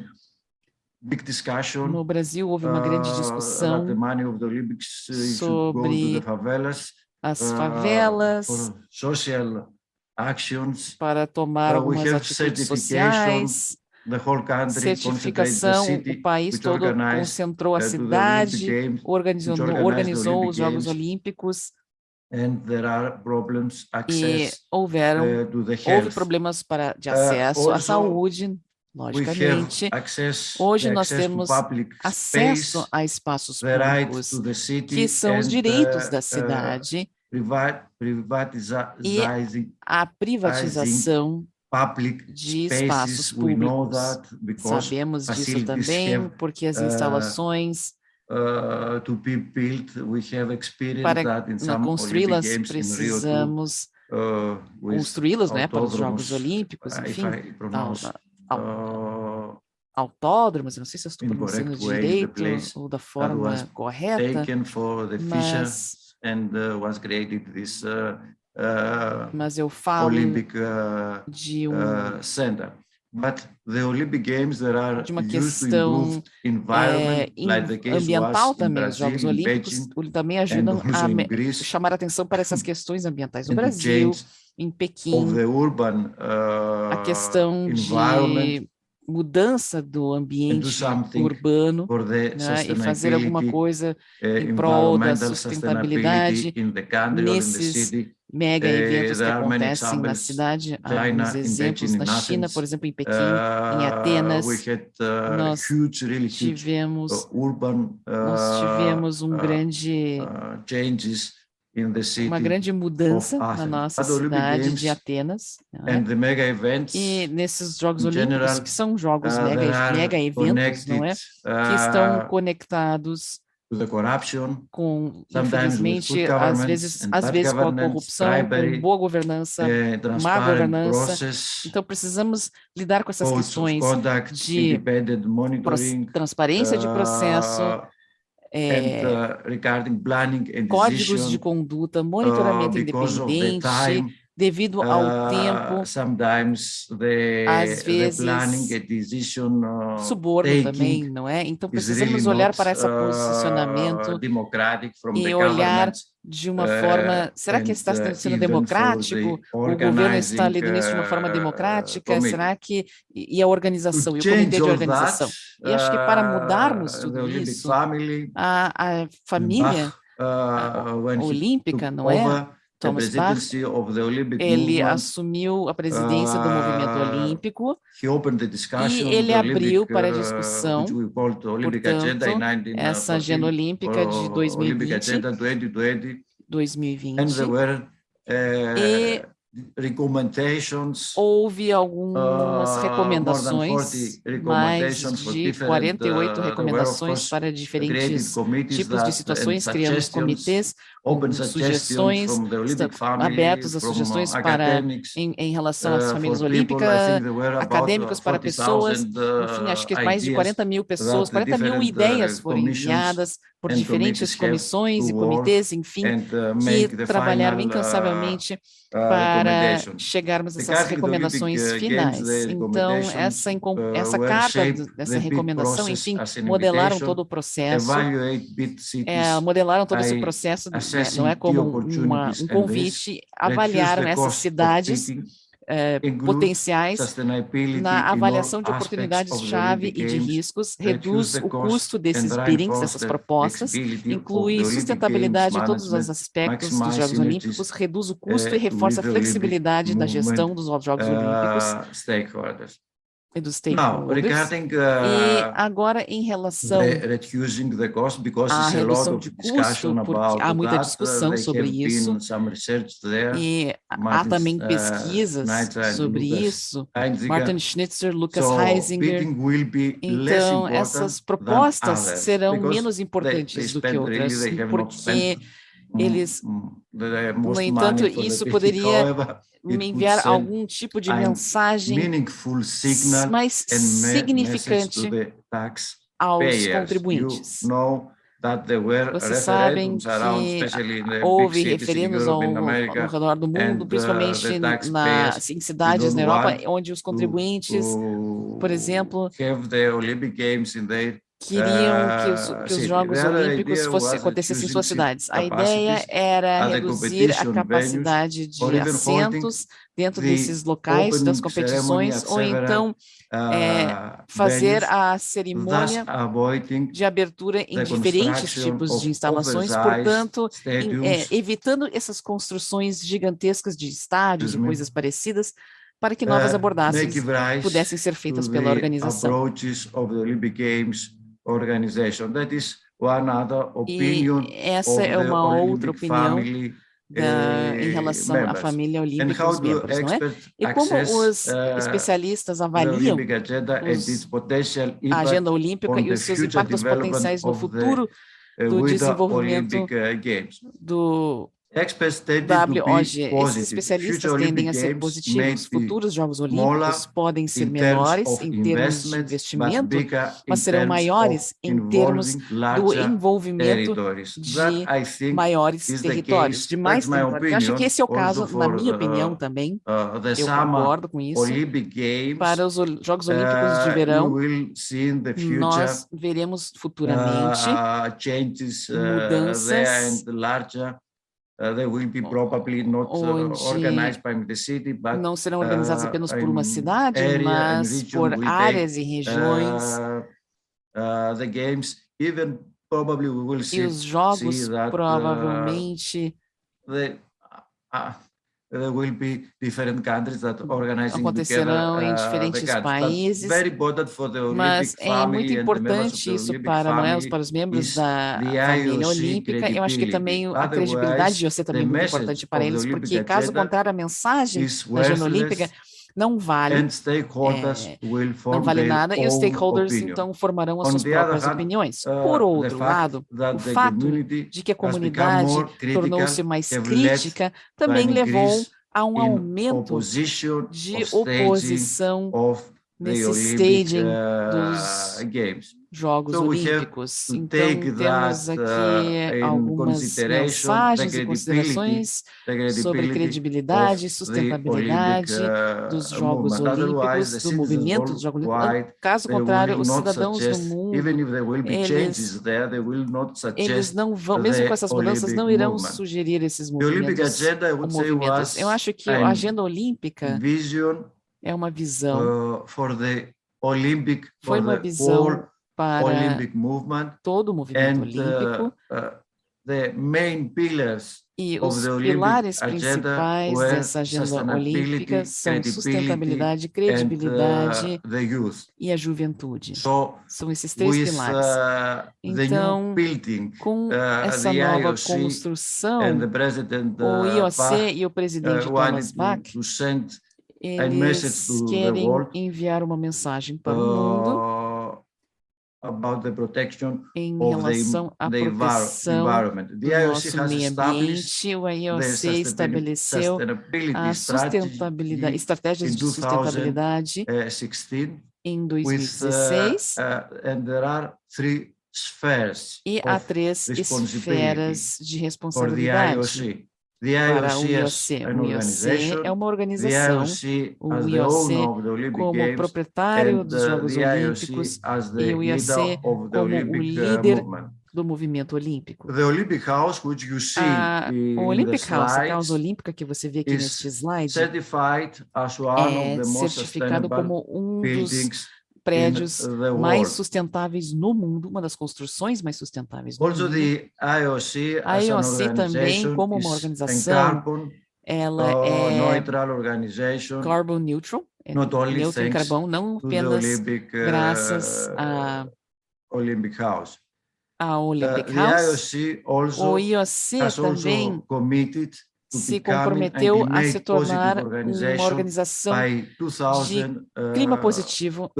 no Brasil houve uma grande discussão sobre as favelas, for social actions. para tomar We algumas have atitudes certification. sociais, The whole country concentrated the certificação, city, o país which todo organized concentrou a to the Olympic cidade, Games, organizou, which organized the organizou Olympic os Jogos Games. Olímpicos And there are problems e access houve to the houve health. problemas de acesso à Also, saúde, We logicamente. have access, Hoje the nós access to temos public acesso space, a espaços the right públicos, to the city, que são os and direitos da cidade, privatizing a privatização public de espaços spaces. We know públicos. that because Sabemos disso facilities também, have porque as instalações to be built. We have experienced para that in some Olympic construí-las Games in Rio precisamos with construí-las, né, para os autódromos, Jogos Olímpicos, if enfim, I pronounce, autódromos, eu não sei se eu estou in pronunciando correct way, the direito place ou da was forma correta, taken for the fisher, mas, and was created this mas eu falo Olympic de center. But the Olympic Games, there are de uma used to questão improve environment, like the case ambiental was in também. Os Brazil, Jogos in Olímpicos Beijing, também and ajudam also in Greece, chamar a atenção para essas questões ambientais no and to Brasil, change em of Pequim, the urban a questão environment, de mudança do and do ambiente something urbano, for the né, e fazer alguma sustainability, coisa em prol da environmental sustentabilidade sustainability in the country or in the nesses city. mega eventos que There are many acontecem na examples. cidade. Há China, alguns in exemplos Beijing, na in China, Athens. por exemplo, em Pequim, em Atenas. We had Nós really huge tivemos, urban nós tivemos changes in the city uma grande mudança of na Athens. nossa At the Olympic cidade Games de Atenas, né? and the mega events, E nesses Jogos in Olímpicos, general, que são jogos there are mega eventos, não é? connected Que estão conectados to the corruption, com, sometimes with infelizmente, good às governance vezes, and às bad vezes com a governance, corrupção, bribery, com boa governança, má transparent governança. process, Então, precisamos lidar com essas codes of questões conduct, de independent monitoring, transparência de processo, and regarding planning and códigos de decision, conduta, monitoramento because of the independente, time, devido ao tempo, sometimes às the vezes planning and decision suborno também, taking não é? Então, is precisamos really olhar not para esse posicionamento democratic from the e olhar government, de uma forma, será que está sendo even democrático? for O the governo está organizing, lidando isso de uma forma democrática? committee. Será que, e a organização, e o To comitê change de all organização? that, E acho que para mudarmos the tudo Olympic isso, family, a família when he olímpica, took não é? over the Thomas Bach, presidency of the Olympic ele movement, assumiu a presidência do movimento olímpico he opened the discussion e ele of the abriu Olympic, para a discussão, which we called the Olympic Agenda in portanto, essa agenda 1914, olímpica de Olympic 2020, Agenda 2020, 2020, and there were e recommendations, houve algumas more than recomendações, 40 mais recommendations for de different, 48 there were, of recomendações course, para created diferentes committees tipos de that, and situações, criamos suggestions, comitês open com suggestions sugestões, from the Olympic family, abertos a from sugestões academics, em relação às famílias for people, I olímpicas, think there were about acadêmicos para pessoas, 40,000 enfim, acho que mais de ideas 40 mil pessoas, that the 40 mil different, ideias foram commissions enviadas por and diferentes committees have comissões to e work comitês, enfim, and que make the trabalharam final, incansavelmente para recommendations. chegarmos a essas Regarding the recomendações Olympic finais. Games, the Então, recommendations, essa were carta shaped dessa the bid recomendação, process enfim, as an modelaram invitation, todo o processo, evaluate bid cities, modelaram todo esse by processo, né, assessing não é the como opportunities um and convite, risks, avaliaram reduce the essas cost of cidades bidding, include potenciais sustainability na in all avaliação de aspects oportunidades-chave of the e de Olympic riscos, Games, reduz reduce the o cost custo desses and biddings, reinforce dessas the propostas, flexibility of inclui the Olympic sustentabilidade de Games todos os management, aspectos dos maximize Jogos synergies, Olímpicos, reduz o custo e reforça a with the Olympic flexibilidade da gestão movement, dos Jogos Olímpicos stakeholders. e dos Now, stakeholders. regarding E agora, em relação reducing the cost, because à there's a lot redução of de custo, discussion porque about há muita that, discussão there sobre have isso, been some research there. e há Martin, também pesquisas Schnitzer and sobre Lucas isso, Heisinger. Martin Schnitzer, Lucas So, Heisinger. bidding will be less Então, important essas than propostas others, serão because menos importantes they do que spend really, outras, they have not porque spent, eles, the no most entanto, money for the isso bidding. poderia However, it me could enviar send algum tipo de a mensagem meaningful signal mais and message significante to the taxpayers. aos contribuintes. You know that there were Vocês sabem referendums around, que especially in the houve big cities in referendos Europe, in no America, redor do mundo, and principalmente the taxpayers em cidades did na not Europa, want onde os contribuintes, por exemplo, have the Olympic Games in their queriam que os Jogos Olímpicos acontecessem em suas cidades. A ideia era reduzir a capacidade de assentos dentro desses locais das competições, ou então fazer a cerimônia de abertura em diferentes tipos de instalações, portanto, evitando essas construções gigantescas de estádios e coisas parecidas, para que novas abordagens pudessem ser feitas pela organização. E essa é uma outra opinião em relação à família olímpica e os membros, não é? E como os especialistas avaliam a agenda olímpica e os seus impactos potenciais no futuro do desenvolvimento do WOG. Esses especialistas tendem a ser positivos. Futuros Jogos Olímpicos podem ser menores em termos de investimento, mas serão maiores em termos do envolvimento de maiores territórios, de mais territórios. Eu acho que esse é o caso, na minha opinião também, eu concordo com isso. Para os Jogos Olímpicos de Verão, nós veremos futuramente mudanças they will be probably not organized by the city, but não serão organizadas apenas por uma cidade, mas por áreas e regiões. The games, even probably we will see, e os jogos provavelmente there will be different countries that organizing acontecerão em diferentes países, mas é muito importante isso para nós, para os membros da família olímpica. Eu acho que também a credibilidade de IOC também é muito importante para eles, porque caso contrário, a mensagem da agenda olímpica não vale nada, e os stakeholders então formarão as suas próprias opiniões. Por outro lado, o fato de que a comunidade tornou-se mais crítica também levou a um aumento de oposição nesse staging dos Jogos Olímpicos. Então, temos aqui algumas mensagens e considerações sobre credibilidade e sustentabilidade dos Jogos Olímpicos, do movimento dos Jogos Olímpicos. Caso contrário, os cidadãos do mundo, eles não vão, mesmo com essas mudanças, não irão sugerir esses movimentos. Eu acho que a agenda olímpica é uma visão, foi uma visão para todo o movimento olímpico, e os pilares principais dessa agenda olímpica são sustentabilidade, credibilidade e a juventude. São esses três pilares. Então, com essa nova construção, o IOC e o presidente Thomas Bach, eles querem enviar uma mensagem para o mundo em relação à proteção do nosso meio ambiente. O IOC estabeleceu a sustentabilidade, estratégias de sustentabilidade em 2016, e há 3 esferas de responsabilidade para o IOC. O IOC é uma organização, o IOC como proprietário dos Jogos Olímpicos e o IOC como o líder do movimento olímpico. O Olympic House, a Casa Olímpica que você vê aqui neste slide, é certificado como um dos prédios mais sustentáveis no mundo, uma das construções mais sustentáveis no mundo. A IOC também, como uma organização, ela é carbon neutral, neutra em carbono, não apenas graças à Olympic House. O IOC também se comprometeu a se tornar uma organização de clima positivo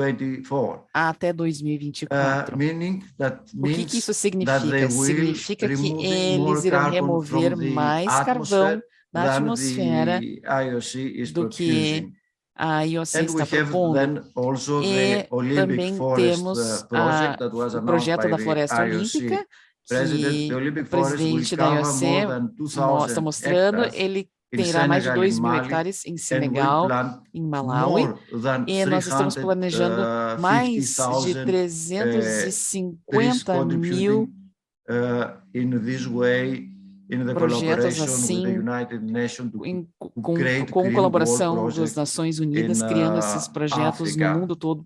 até 2024. O que isso significa? Significa que eles irão remover mais carvão da atmosfera do que a IOC está propondo. E também temos o projeto da Floresta Olímpica, que o presidente da IOC está mostrando. Ele in terá mais de Senegal, 2 in mil Mali, hectares em and we Senegal, plan em Malawi, more than e nós estamos planejando mais de 350,000 trees 350 mil contributing in this way in the projetos collaboration with the assim, United Nations to com create com Green Wall colaboração das project Nações Unidas, in criando esses projetos no Africa. mundo todo,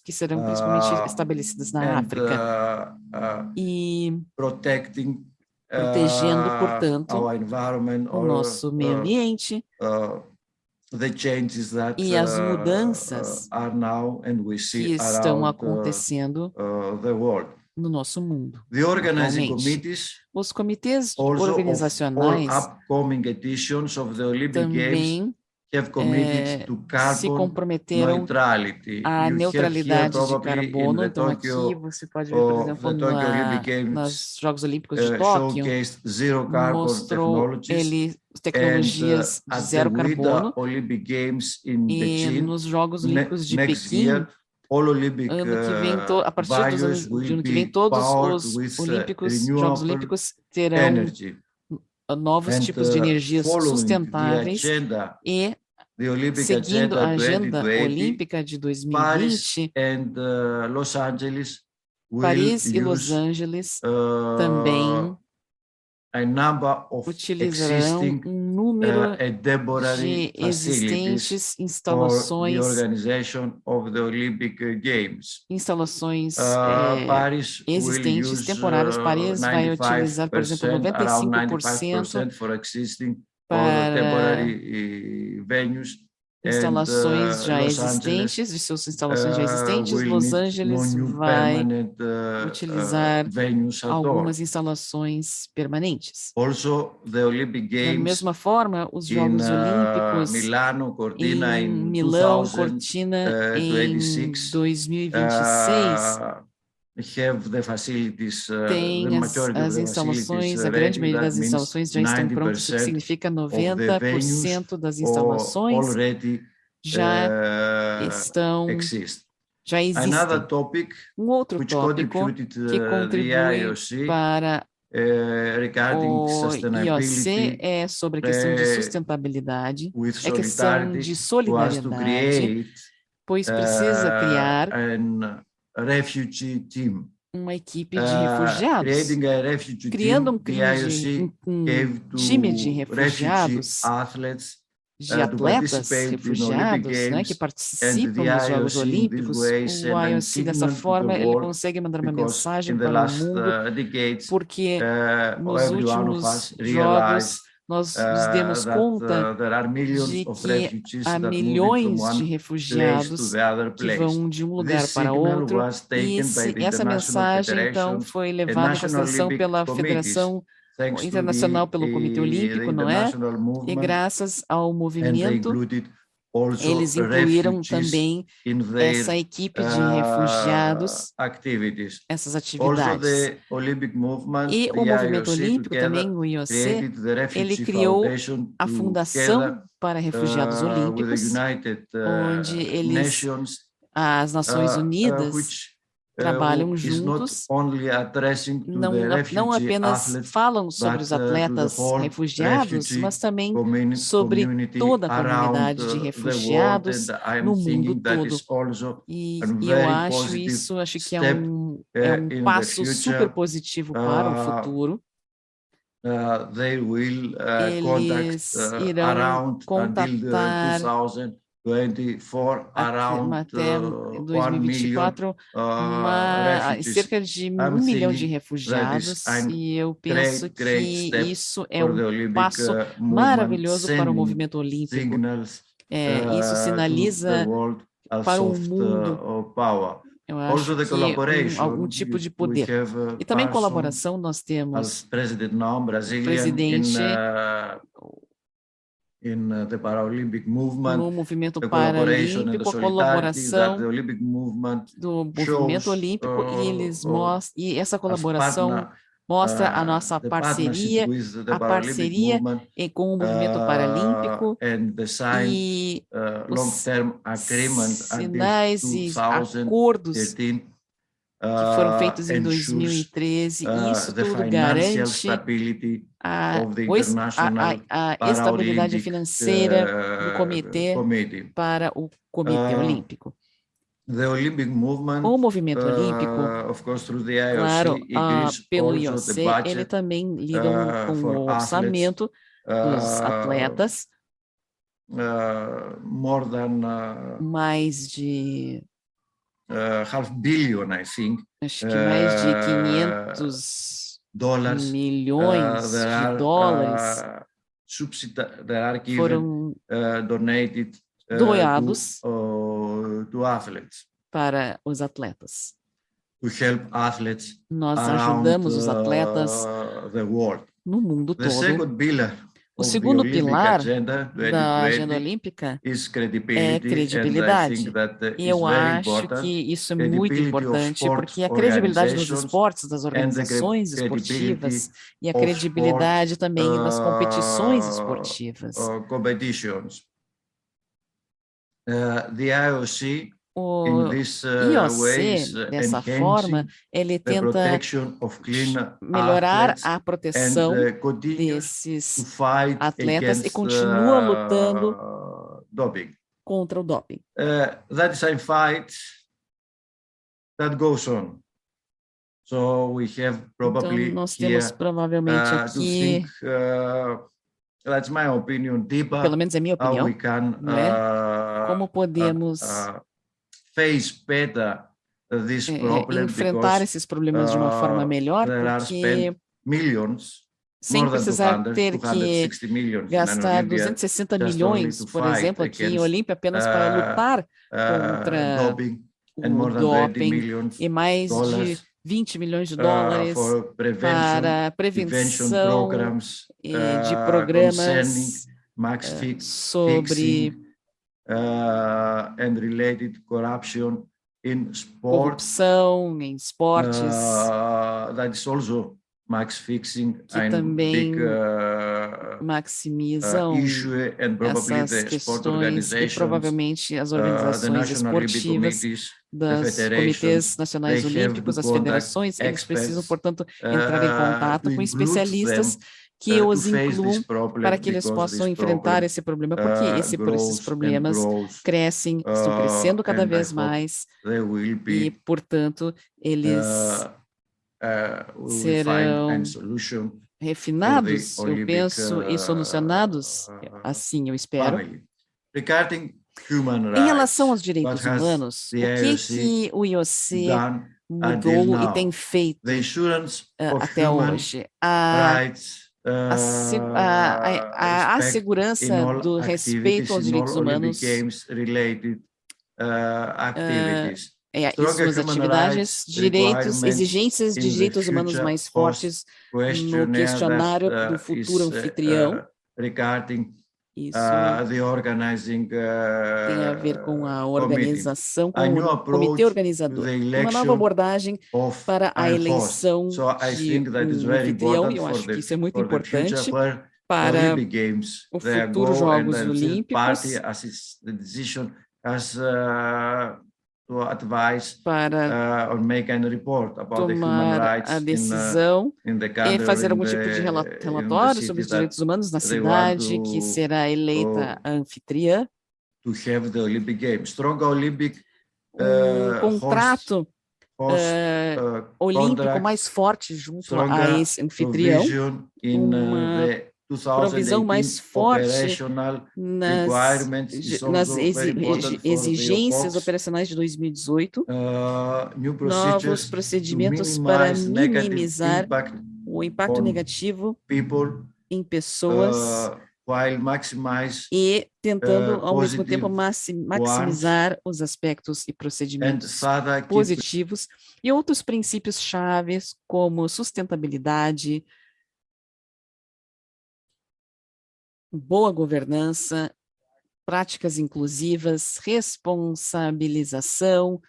que serão principalmente estabelecidos na África. E Protecting protegendo, portanto, our environment o nosso meio ambiente the changes that e as mudanças are now and we see que estão around acontecendo the world. no nosso mundo. The organizing Atualmente. committees Os comitês also of all organizacionais upcoming editions of the Olympic Games também have committed to se carbon comprometeram neutrality. à You neutralidade have de here probably carbono. in the Então, aqui Tokyo, você pode ver, por exemplo, the Tokyo Olympic Games, nos Jogos Olímpicos de Tóquio, showcased zero carbon mostrou technologies. ele tecnologias And, de at zero the Winter carbono. Olympic Games in E Beijing, nos Jogos Olímpicos de next Pequim, year, all Olympic ano que vem, a partir de ano que vem, todos os Jogos Olímpicos terão energy. novos tipos de energias Following sustentáveis the agenda, e the Olympic seguindo a agenda 2020, olímpica de Paris 2020, and Los Angeles will Paris e Los use, Angeles também a number of utilizarão existing número and temporary de facilities existentes for the instalações organization of the Olympic Games. Paris existentes will use, temporárias. Paris vai utilizar, por exemplo, 95% for existing para temporary venues. instalações já Los Angeles, existentes, de suas instalações já existentes. will Los need Angeles no new vai permanent, utilizar venues at all. algumas instalações permanentes. Also, the Olympic Da Games mesma forma, os Jogos in Olímpicos Milano, Cortina, em in Milão, 2026, Cortina, em 2026, have the facilities, tem the majority of as the instalações, facilities a grande ready. maioria That das means instalações já estão prontas, o que 90% significa of the venues 90% das instalações already já estão, exist. já Another existem. topic Outro which tópico contributed que the contribui IOC para regarding o IOC sustainability é sobre a questão de sustentabilidade, with é questão de solidariedade, pois precisa criar an refugee team. uma equipe de refugiados. Creating a refugee Criando team, the IOC gave to time de refugiados, refugee athletes de atletas refugiados, né, que participam dos Jogos Olímpicos. O IOC, dessa forma, ele consegue mandar uma mensagem para o mundo, porque nos últimos Jogos nós nos demos conta de que há milhões de refugiados que vão de um lugar para outro, e essa mensagem, então, foi levada em consideração pela Federação Internacional, pelo Comitê Olímpico, não é? E graças ao movimento, eles incluíram também essa equipe de refugiados, essas atividades. E o movimento olímpico também, o IOC, ele criou a Fundação para Refugiados Olímpicos, onde as Nações Unidas trabalham juntos, não apenas falam sobre os atletas refugiados, mas também sobre toda a comunidade de refugiados no mundo todo. E eu acho que é um passo super positivo para o futuro. Eles irão contatar até 2024 cerca de 1 milhão de refugiados, e eu penso que isso é um passo maravilhoso para o movimento olímpico. Isso sinaliza para o mundo, eu acho que algum tipo de poder. E também colaboração, nós temos o presidente no movimento paralímpico, a colaboração do movimento olímpico, e essa colaboração mostra a nossa parceria, com o movimento paralímpico, e os sinais e acordos que foram feitos em ensures 2013, e isso the tudo financial garante stability a, of the a International estabilidade Paralympic financeira do comitê Committee. para o Comitê Olímpico. The Olympic movement, O movimento olímpico, of course, through the IOC, claro, agrees pelo also the IOC, ele budget também lida com for o orçamento dos atletas, more than mais de, $500 million, I think. acho que mais de 500 Dollars. milhões de dólares There are given, foram donated doados to athletes. para os atletas. To help athletes Nós around ajudamos os atletas the world. no mundo The todo. second pillar O of the segundo Olympic pilar agenda da agenda 2020 olímpica is é credibility, and I credibilidade. think that E is eu very acho important. que isso é muito Credibility of importante, sports porque a credibilidade dos organizations esportes, das and the organizações credibility esportivas, e a of credibilidade sports, também das competições esportivas. Competitions. The IOC O in this way is IOC, dessa forma, enhancing ele the tenta protection of clean melhorar athletes a proteção and continues to desses fight atletas e against continua lutando doping. contra o doping. That is a fight that goes on. So we have probably Então, nós here temos provavelmente to aqui, think, that's my opinion, deeper, pelo menos é minha how opinião, we can não é? Como podemos face better this problem, enfrentar because esses problemas de uma forma melhor, there are porque spent millions, sem more than precisar 200, ter que 260 million in gastar Olympia, 260 just milhões, only to por fight exemplo, aqui em against, Olímpia, apenas para lutar contra doping, and o more than 20 doping, millions e mais de dollars 20 milhões de dólares for para prevention prevenção programs, de concerning programas match sobre fixing and related corruption in sport. corrupção em esportes, That is also match fixing que and também big maximizam issue, and probably essas the sport questões, e organizations, provavelmente as the organizações National Olympic esportivas Committees, the dos federations, comitês nacionais they have olímpicos, to as contact federações, eles precisam, experts, portanto, entrar em contato to com include especialistas them, que to os face this incluam problem, para que eles because possam this enfrentar problem, esse problema, porque esses grows and problemas grows, crescem, estão crescendo cada and I vez hope mais, they will e, be, portanto, eles we will find serão a solution refinados, for the eu penso, e solucionados, assim eu espero. family. Regarding human Em rights, relação aos direitos what has humanos, the o que IOC o IOC done until mudou e now? tem feito The assurance of até human hoje? A rights, respect segurança in all do activities, respeito aos in all direitos Olympic humanos Games related activities. e Stronger suas human atividades, rights direitos, requirements exigências de in the direitos humanos future mais fortes no questionário do futuro anfitrião. Regarding Isso the organizing tem a ver com a committee. organização, com A new o approach comitê organizador. to the Uma nova election abordagem of para a host. eleição So I de think that is very anfitrião, e eu important acho for que the, isso é muito for the future importante for para Olympic Games. o They futuro go and Jogos the Olímpicos, party as is the decision as to advise para or make a report about the human tomar rights a decisão in the e country, fazer in algum tipo de the relatório sobre os city direitos humanos na they want cidade que to- será eleita a anfitriã. to have the Olympic Games. Strong Olympic Contrato host, olímpico contract, mais forte junto stronger a esse anfitrião, provision in uma the provisão 2018 mais forte operational nas, requirements is nas also very important for the exigências OPOX. operacionais de 2018, New novos procedures to procedimentos para minimize negative minimizar impact o impacto on negativo people em pessoas while maximize e tentando, ao mesmo positive tempo, maximizar os aspectos e and procedimentos SADA keep positivos e outros princípios chaves como sustentabilidade, boa governança, práticas inclusivas, responsabilização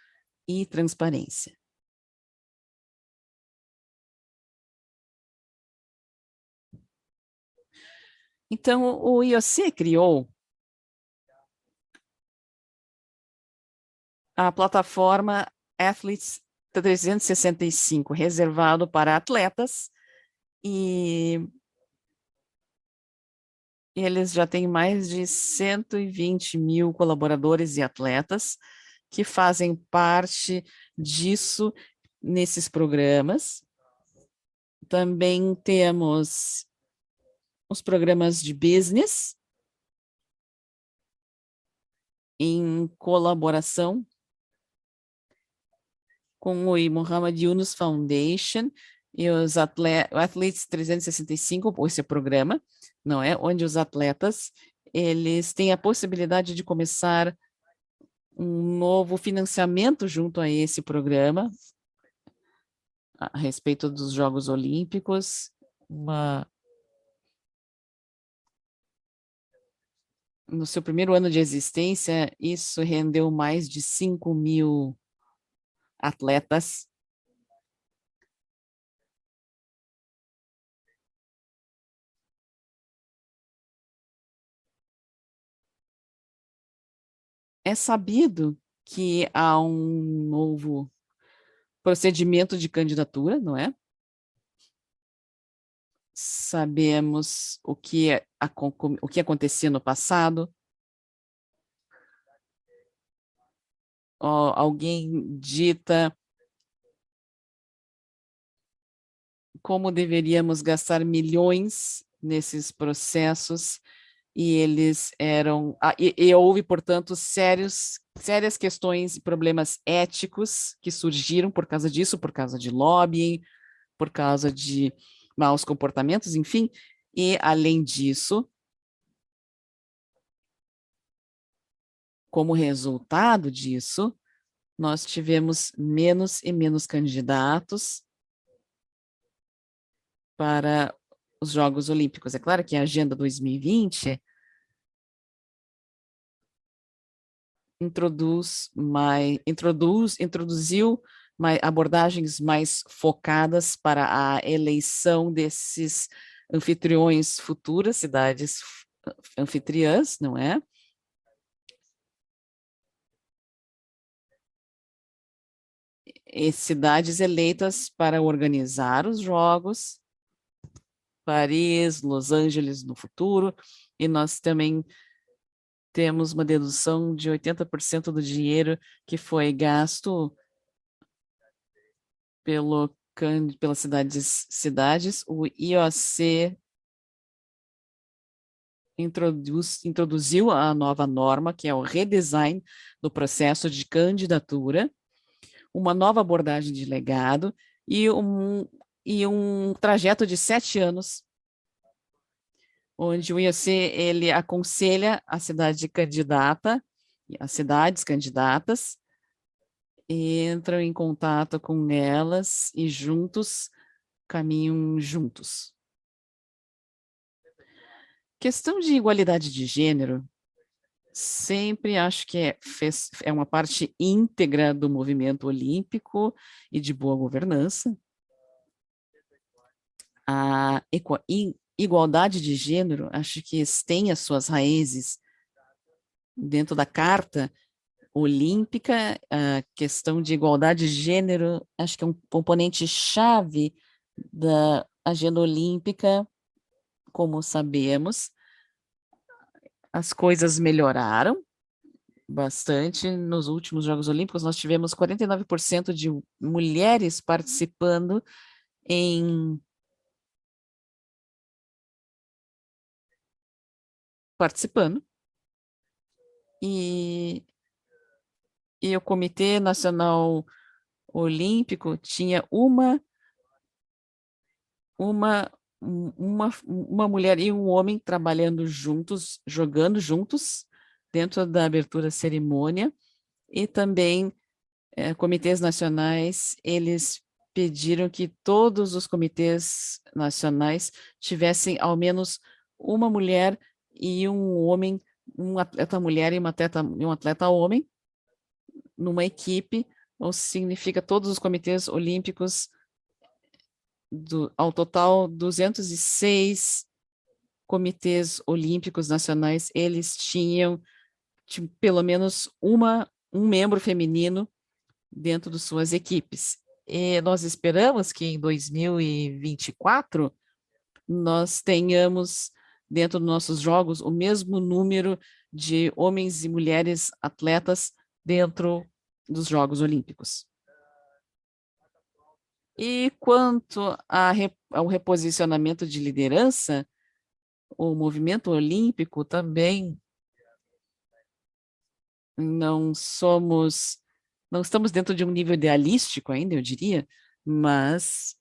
e transparência. Então, o IOC criou a plataforma Athletes 365 reservado para atletas e eles já têm mais de 120 mil colaboradores e atletas que fazem parte disso nesses programas. Também temos os programas de business em colaboração com o Muhammad Yunus Foundation e os Athletes 365, esse programa, não é? Onde os atletas, eles têm a possibilidade de começar um novo financiamento junto a esse programa, a respeito dos Jogos Olímpicos, no seu primeiro ano de existência, isso rendeu mais de 5 mil atletas. É sabido que há um novo procedimento de candidatura, não é? Sabemos o que acontecia no passado. Alguém dita como deveríamos gastar milhões nesses processos e eles eram e houve, portanto, sérias questões e problemas éticos que surgiram por causa disso, por causa de lobbying, por causa de maus comportamentos, enfim, e além disso, como resultado disso, nós tivemos menos e menos candidatos para os Jogos Olímpicos. É claro que a Agenda 2020 introduziu abordagens mais focadas para a eleição desses anfitriões futuras, cidades anfitriãs, não é? E cidades eleitas para organizar os Jogos, Paris, Los Angeles no futuro, e nós também temos uma dedução de 80% do dinheiro que foi gasto pelas cidades. O IOC introduziu a nova norma, que é o redesign do processo de candidatura, uma nova abordagem de legado e um trajeto de 7 anos, onde o IOC ele aconselha a cidade candidata, as cidades candidatas, entram em contato com elas e juntos caminham juntos. Questão de igualdade de gênero, sempre acho que é uma parte íntegra do movimento olímpico e de boa governança. A igualdade de gênero, acho que tem as suas raízes dentro da Carta Olímpica. A questão de igualdade de gênero, acho que é um componente chave da agenda olímpica. Como sabemos, as coisas melhoraram bastante. Nos últimos Jogos Olímpicos, nós tivemos 49% de mulheres participando e o Comitê Nacional Olímpico tinha uma mulher e um homem trabalhando juntos, jogando juntos dentro da abertura cerimônia, e também comitês nacionais, eles pediram que todos os comitês nacionais tivessem ao menos uma mulher e um homem, um atleta mulher e um atleta homem numa equipe, ou significa todos os comitês olímpicos, ao total 206 comitês olímpicos nacionais, eles tinham pelo menos um membro feminino dentro de suas equipes. E nós esperamos que em 2024 nós tenhamos dentro dos nossos jogos o mesmo número de homens e mulheres atletas dentro dos Jogos Olímpicos. E quanto ao reposicionamento de liderança, o movimento olímpico também não estamos dentro de um nível idealístico ainda, eu diria, mas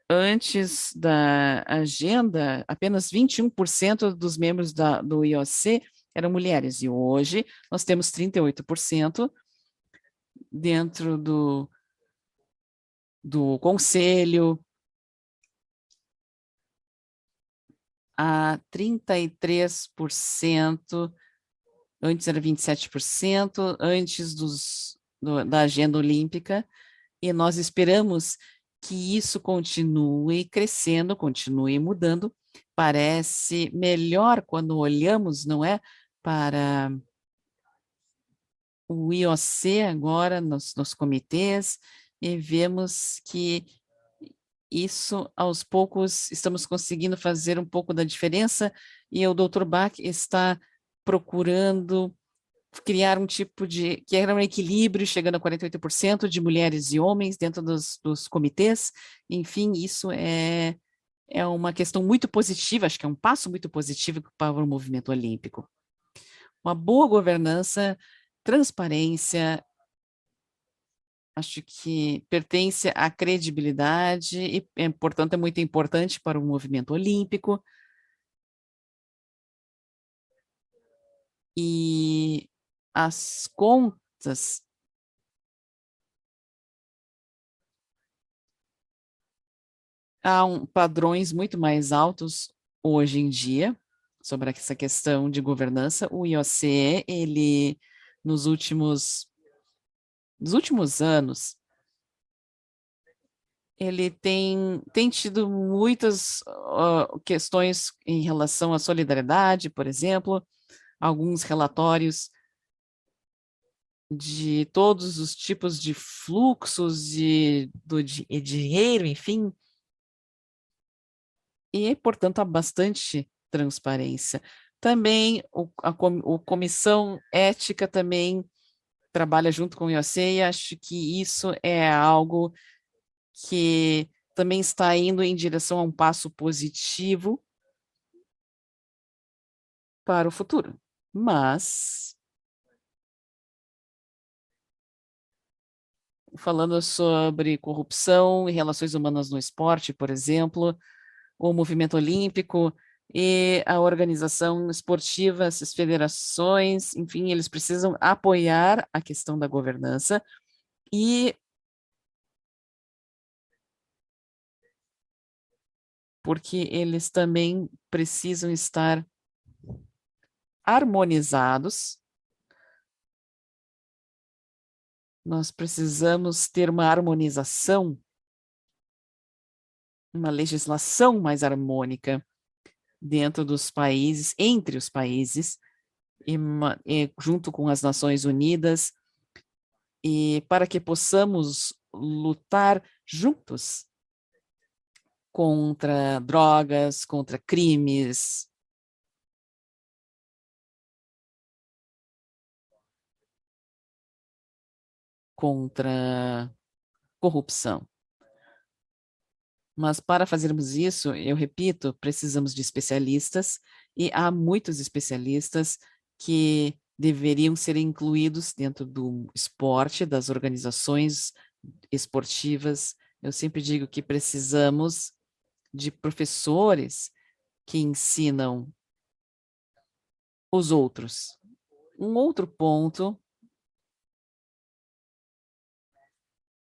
antes da agenda, apenas 21% dos membros do IOC eram mulheres, e hoje nós temos 38% dentro do conselho, a 33%, antes era 27%, antes da agenda olímpica, e nós esperamos que isso continue crescendo, continue mudando. Parece melhor quando olhamos, não é, para o IOC agora, nos comitês, e vemos que isso, aos poucos, estamos conseguindo fazer um pouco da diferença, e o Dr. Bach está procurando criar um tipo que era um equilíbrio, chegando a 48% de mulheres e homens dentro dos comitês. Enfim, isso é uma questão muito positiva, acho que é um passo muito positivo para o movimento olímpico. Uma boa governança, transparência, acho que pertence à credibilidade e, portanto, é muito importante para o movimento olímpico. E as contas há padrões muito mais altos hoje em dia sobre essa questão de governança. O IOC, ele, nos últimos anos, ele tem tido muitas questões em relação à solidariedade, por exemplo, alguns relatórios de todos os tipos de fluxos de dinheiro, enfim, e, portanto, há bastante transparência. Também a Comissão Ética também trabalha junto com o IOC, e acho que isso é algo que também está indo em direção a um passo positivo para o futuro. Mas, falando sobre corrupção e relações humanas no esporte, por exemplo, o movimento olímpico e a organização esportiva, essas federações, enfim, eles precisam apoiar a questão da governança e porque eles também precisam estar harmonizados. Nós precisamos ter uma harmonização, uma legislação mais harmônica dentro dos países, entre os países, e junto com as Nações Unidas, e para que possamos lutar juntos contra drogas, contra crimes, contra corrupção. Mas para fazermos isso, eu repito, precisamos de especialistas, e há muitos especialistas que deveriam ser incluídos dentro do esporte, das organizações esportivas. Eu sempre digo que precisamos de professores que ensinam os outros. Um outro ponto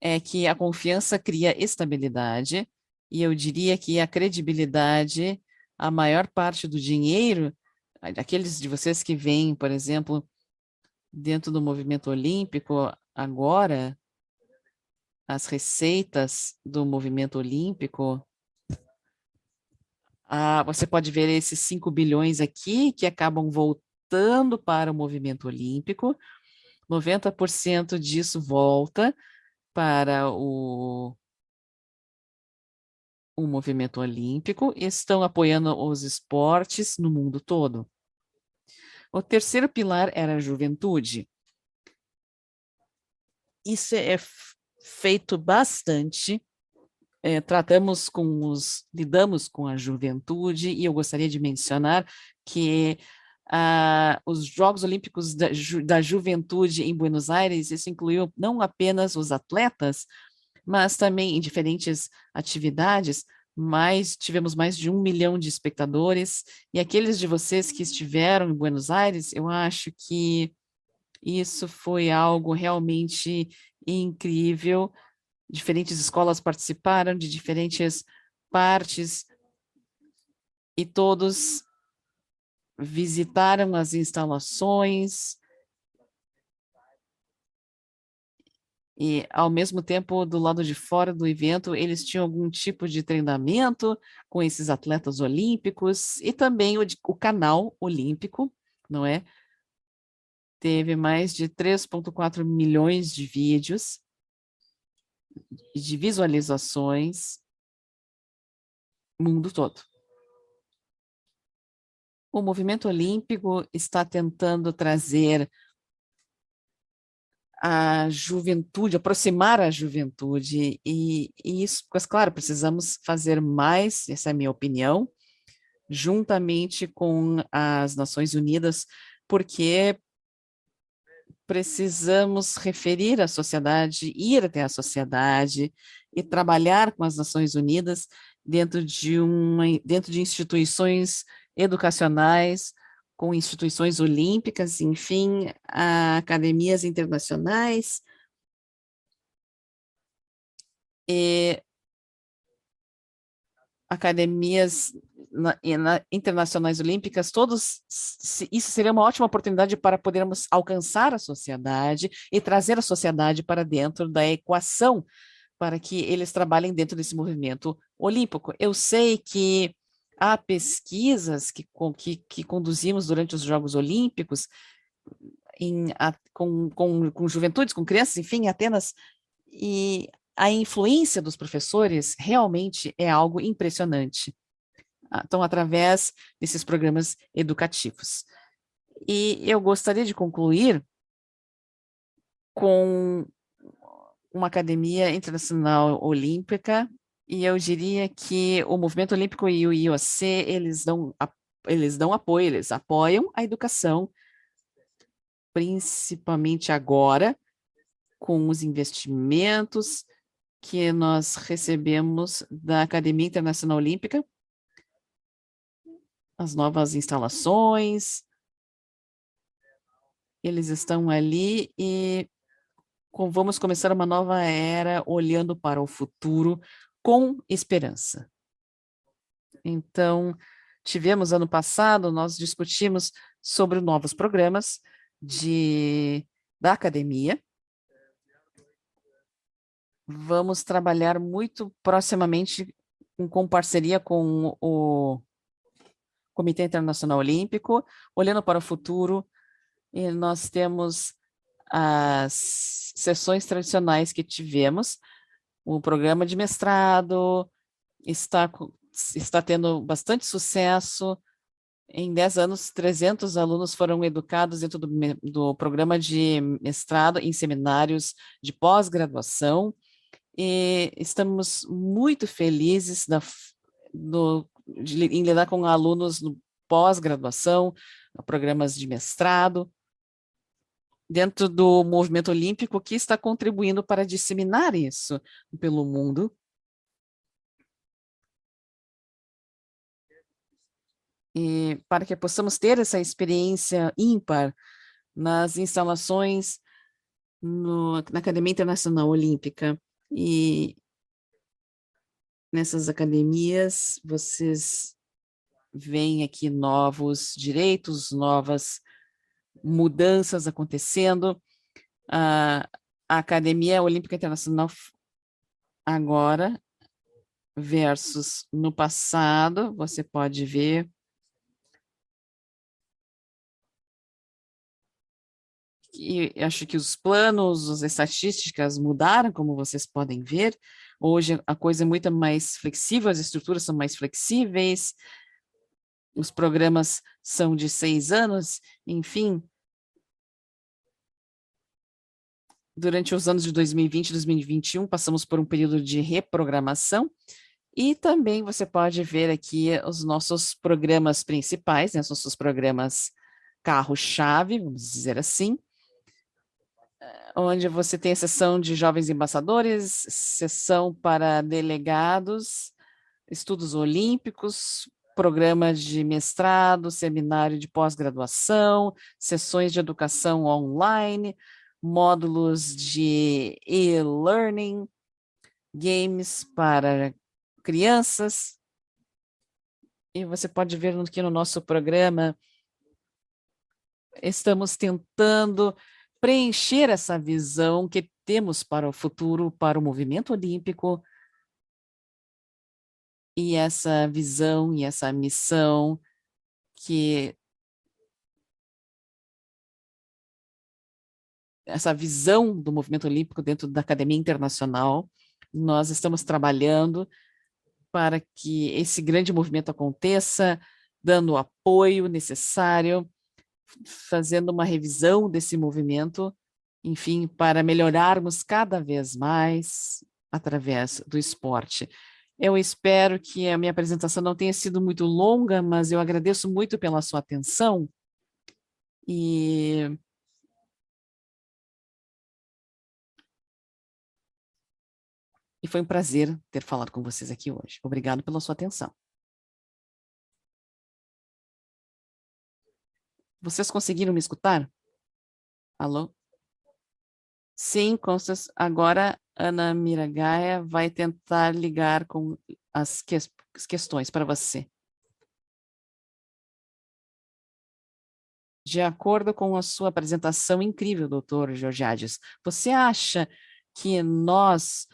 é que a confiança cria estabilidade, e eu diria que a credibilidade, a maior parte do dinheiro, aqueles de vocês que vêm, por exemplo, dentro do movimento olímpico, agora, as receitas do movimento olímpico, você pode ver esses 5 bilhões aqui, que acabam voltando para o movimento olímpico, 90% disso volta para o movimento olímpico e estão apoiando os esportes no mundo todo. O terceiro pilar era a juventude. Isso é feito bastante. Lidamos com a juventude, e eu gostaria de mencionar que os Jogos Olímpicos da Juventude em Buenos Aires, isso incluiu não apenas os atletas, mas também em diferentes atividades, tivemos mais de 1 milhão de espectadores, e aqueles de vocês que estiveram em Buenos Aires, eu acho que isso foi algo realmente incrível. Diferentes escolas participaram de diferentes partes e todos visitaram as instalações e, ao mesmo tempo, do lado de fora do evento, eles tinham algum tipo de treinamento com esses atletas olímpicos e também o canal olímpico, não é? Teve mais de 3,4 milhões de vídeos de visualizações no mundo todo. O movimento olímpico está tentando trazer a juventude, aproximar a juventude, e isso, mas claro, precisamos fazer mais, essa é a minha opinião, juntamente com as Nações Unidas, porque precisamos referir à sociedade, ir até a sociedade e trabalhar com as Nações Unidas dentro de instituições educacionais, com instituições olímpicas, enfim, academias internacionais e academias internacionais olímpicas, isso seria uma ótima oportunidade para podermos alcançar a sociedade e trazer a sociedade para dentro da equação, para que eles trabalhem dentro desse movimento olímpico. Eu sei que há pesquisas que conduzimos durante os Jogos Olímpicos com juventudes, com crianças, enfim, em Atenas, e a influência dos professores realmente é algo impressionante. Então, através desses programas educativos. E eu gostaria de concluir com uma academia internacional olímpica, e eu diria que o movimento olímpico e o IOC, eles dão apoio, eles apoiam a educação, principalmente agora, com os investimentos que nós recebemos da Academia Internacional Olímpica, as novas instalações, eles estão ali e vamos começar uma nova era olhando para o futuro com esperança. Então, ano passado, nós discutimos sobre novos programas da academia. Vamos trabalhar muito proximamente com parceria com o Comitê Internacional Olímpico, olhando para o futuro, e nós temos as sessões tradicionais que tivemos, o programa de mestrado está tendo bastante sucesso. Em 10 anos, 300 alunos foram educados dentro do programa de mestrado em seminários de pós-graduação, e estamos muito felizes em lidar com alunos no pós-graduação, programas de mestrado, dentro do movimento olímpico, que está contribuindo para disseminar isso pelo mundo. E para que possamos ter essa experiência ímpar nas instalações na Academia Internacional Olímpica. E nessas academias, vocês veem aqui novos direitos, novas mudanças acontecendo. A Academia Olímpica Internacional agora versus no passado, você pode ver E acho que os planos, as estatísticas mudaram, como vocês podem ver. Hoje a coisa é muito mais flexível, as estruturas são mais flexíveis, os programas são de 6 anos, enfim. Durante os anos de 2020 e 2021, passamos por um período de reprogramação, e também você pode ver aqui os nossos programas principais, né, os nossos programas carro-chave, vamos dizer assim, onde você tem a sessão de jovens embaixadores, sessão para delegados, estudos olímpicos, programa de mestrado, seminário de pós-graduação, sessões de educação online, módulos de e-learning, games para crianças. E você pode ver aqui no nosso programa, estamos tentando preencher essa visão que temos para o futuro, para o movimento olímpico, e essa visão e essa missão que essa visão do movimento olímpico dentro da Academia Internacional. Nós estamos trabalhando para que esse grande movimento aconteça, dando o apoio necessário, fazendo uma revisão desse movimento, enfim, para melhorarmos cada vez mais através do esporte. Eu espero que a minha apresentação não tenha sido muito longa, mas eu agradeço muito pela sua atenção e foi um prazer ter falado com vocês aqui hoje. Obrigado pela sua atenção. Vocês conseguiram me escutar? Alô? Sim, Constance. Agora, Ana Miragaia vai tentar ligar com as questões para você. De acordo com a sua apresentação incrível, doutor Georgiades, você acha que nós,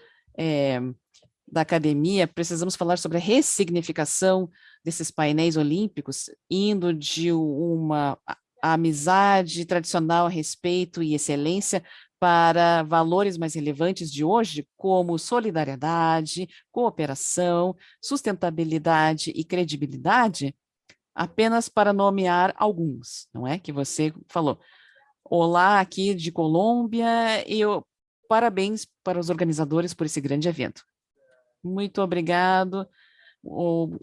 da academia, precisamos falar sobre a ressignificação desses painéis olímpicos, indo de uma amizade tradicional, respeito e excelência para valores mais relevantes de hoje, como solidariedade, cooperação, sustentabilidade e credibilidade? Apenas para nomear alguns, não é? Que você falou. Olá, aqui de Colômbia, e parabéns para os organizadores por esse grande evento. Muito obrigado.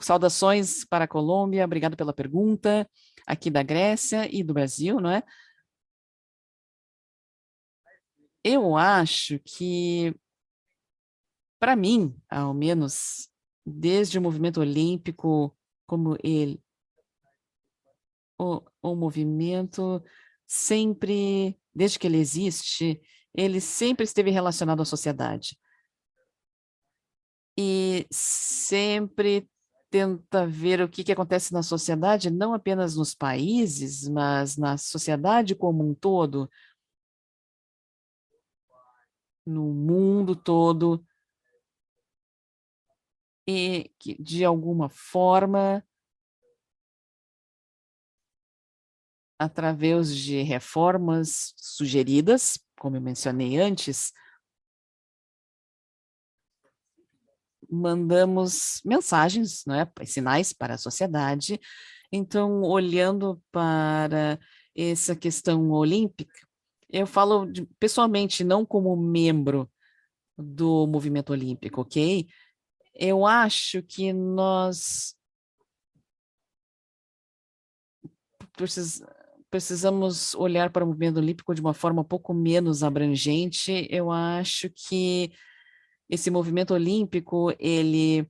Saudações para a Colômbia, obrigado pela pergunta, aqui da Grécia e do Brasil, não é? Eu acho que, para mim, ao menos, desde o movimento olímpico, como ele, o movimento sempre, desde que ele existe, ele sempre esteve relacionado à sociedade. E sempre tenta ver o que acontece na sociedade, não apenas nos países, mas na sociedade como um todo, no mundo todo, e que, de alguma forma, através de reformas sugeridas, como eu mencionei antes, mandamos mensagens, não é, sinais para a sociedade. Então, olhando para essa questão olímpica, eu falo pessoalmente, não como membro do movimento olímpico, ok? Eu acho que nós precisamos olhar para o movimento olímpico de uma forma um pouco menos abrangente. Eu acho que esse movimento olímpico, ele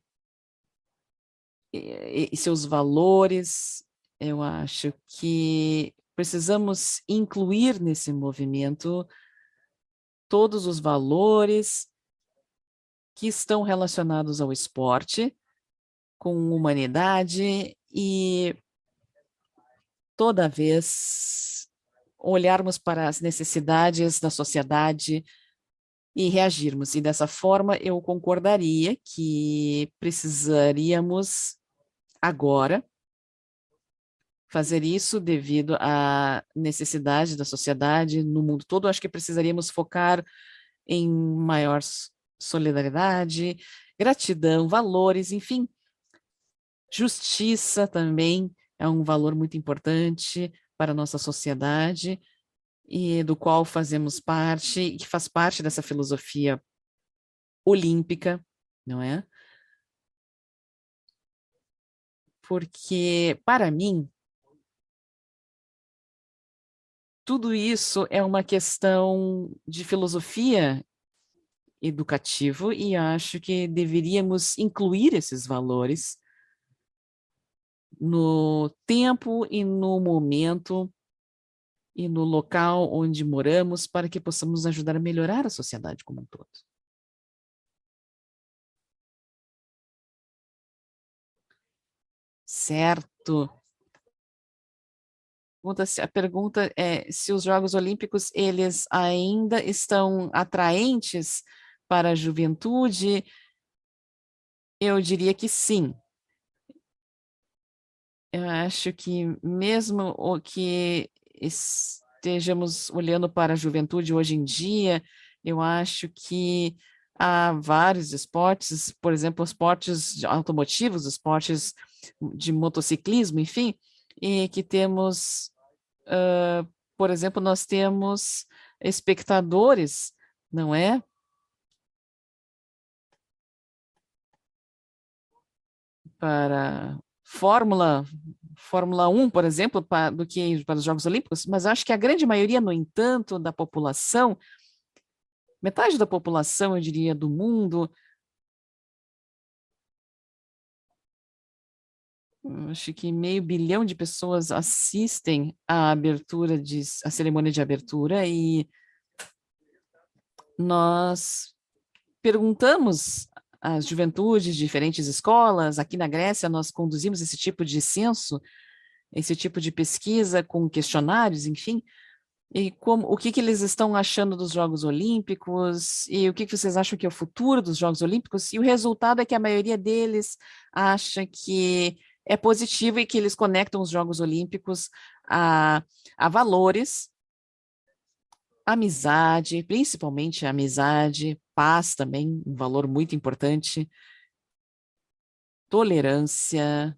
e seus valores, eu acho que precisamos incluir nesse movimento todos os valores que estão relacionados ao esporte, com humanidade, e toda vez olharmos para as necessidades da sociedade e reagirmos. E dessa forma eu concordaria que precisaríamos agora fazer isso devido à necessidade da sociedade no mundo todo. Acho que precisaríamos focar em maior solidariedade, gratidão, valores, enfim. Justiça também é um valor muito importante para a nossa sociedade e do qual fazemos parte, e que faz parte dessa filosofia olímpica, não é? Porque, para mim, tudo isso é uma questão de filosofia educativo e acho que deveríamos incluir esses valores no tempo e no momento e no local onde moramos para que possamos ajudar a melhorar a sociedade como um todo. Certo. A pergunta é se os Jogos Olímpicos eles ainda estão atraentes para a juventude. Eu diria que sim. Eu acho que mesmo o que estejamos olhando para a juventude hoje em dia, eu acho que há vários esportes, por exemplo, esportes automotivos, esportes de motociclismo, enfim, e que temos, por exemplo, nós temos espectadores, não é? Para Fórmula 1, por exemplo, do que para os Jogos Olímpicos, mas acho que a grande maioria, no entanto, da população, metade da população, eu diria, do mundo, acho que 500 milhão de pessoas assistem à à cerimônia de abertura e nós perguntamos às juventudes de diferentes escolas, aqui na Grécia nós conduzimos esse tipo de censo, esse tipo de pesquisa com questionários, enfim, e o que eles estão achando dos Jogos Olímpicos e o que vocês acham que é o futuro dos Jogos Olímpicos, e o resultado é que a maioria deles acha que é positivo e que eles conectam os Jogos Olímpicos a valores, amizade, principalmente amizade, paz também, um valor muito importante, tolerância.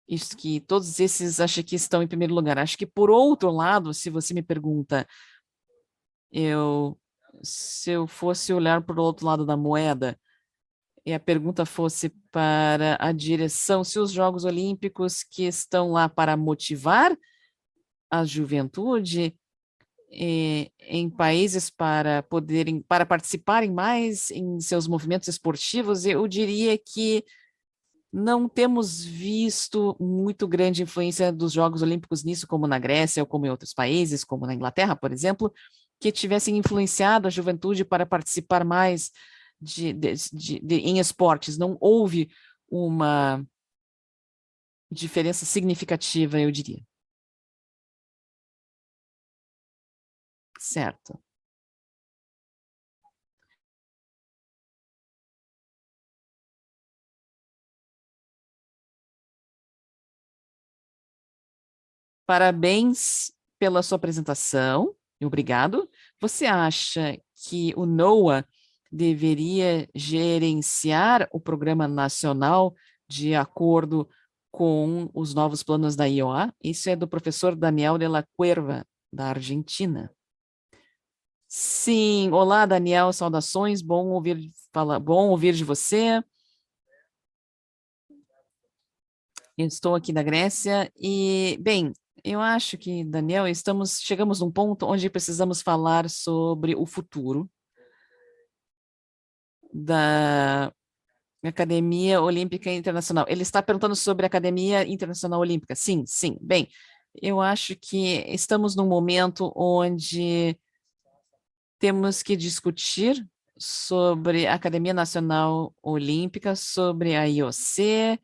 Isso que todos esses acho que estão em primeiro lugar. Acho que, por outro lado, se você me pergunta, se eu fosse olhar para o outro lado da moeda, e a pergunta fosse para a direção, se os Jogos Olímpicos que estão lá para motivar a juventude em países para participarem mais em seus movimentos esportivos, eu diria que não temos visto muito grande influência dos Jogos Olímpicos nisso, como na Grécia ou como em outros países, como na Inglaterra, por exemplo, que tivessem influenciado a juventude para participar mais em esportes. Não houve uma diferença significativa, eu diria. Certo. Parabéns pela sua apresentação, obrigado. Você acha que o NOAA deveria gerenciar o Programa Nacional de acordo com os novos planos da IOA? Isso é do professor Daniel de la Cuerva, da Argentina. Sim, olá Daniel, saudações, bom ouvir de você. Eu estou aqui da Grécia e, bem, eu acho que, Daniel, chegamos num ponto onde precisamos falar sobre o futuro da Academia Olímpica Internacional. Ele está perguntando sobre a Academia Internacional Olímpica. Sim, sim. Bem, eu acho que estamos num momento onde temos que discutir sobre a Academia Nacional Olímpica, sobre a IOC,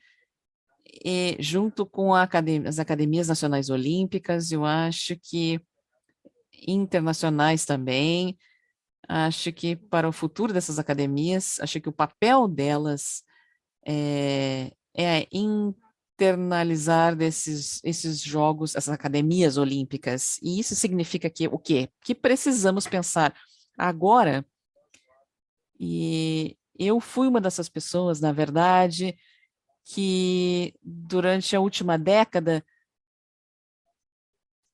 e junto com as Academias Nacionais Olímpicas, eu acho que internacionais também, acho que para o futuro dessas academias, acho que o papel delas é internalizar esses jogos, essas academias olímpicas. E isso significa que o quê? Que precisamos pensar agora, e eu fui uma dessas pessoas, na verdade, que durante a última década,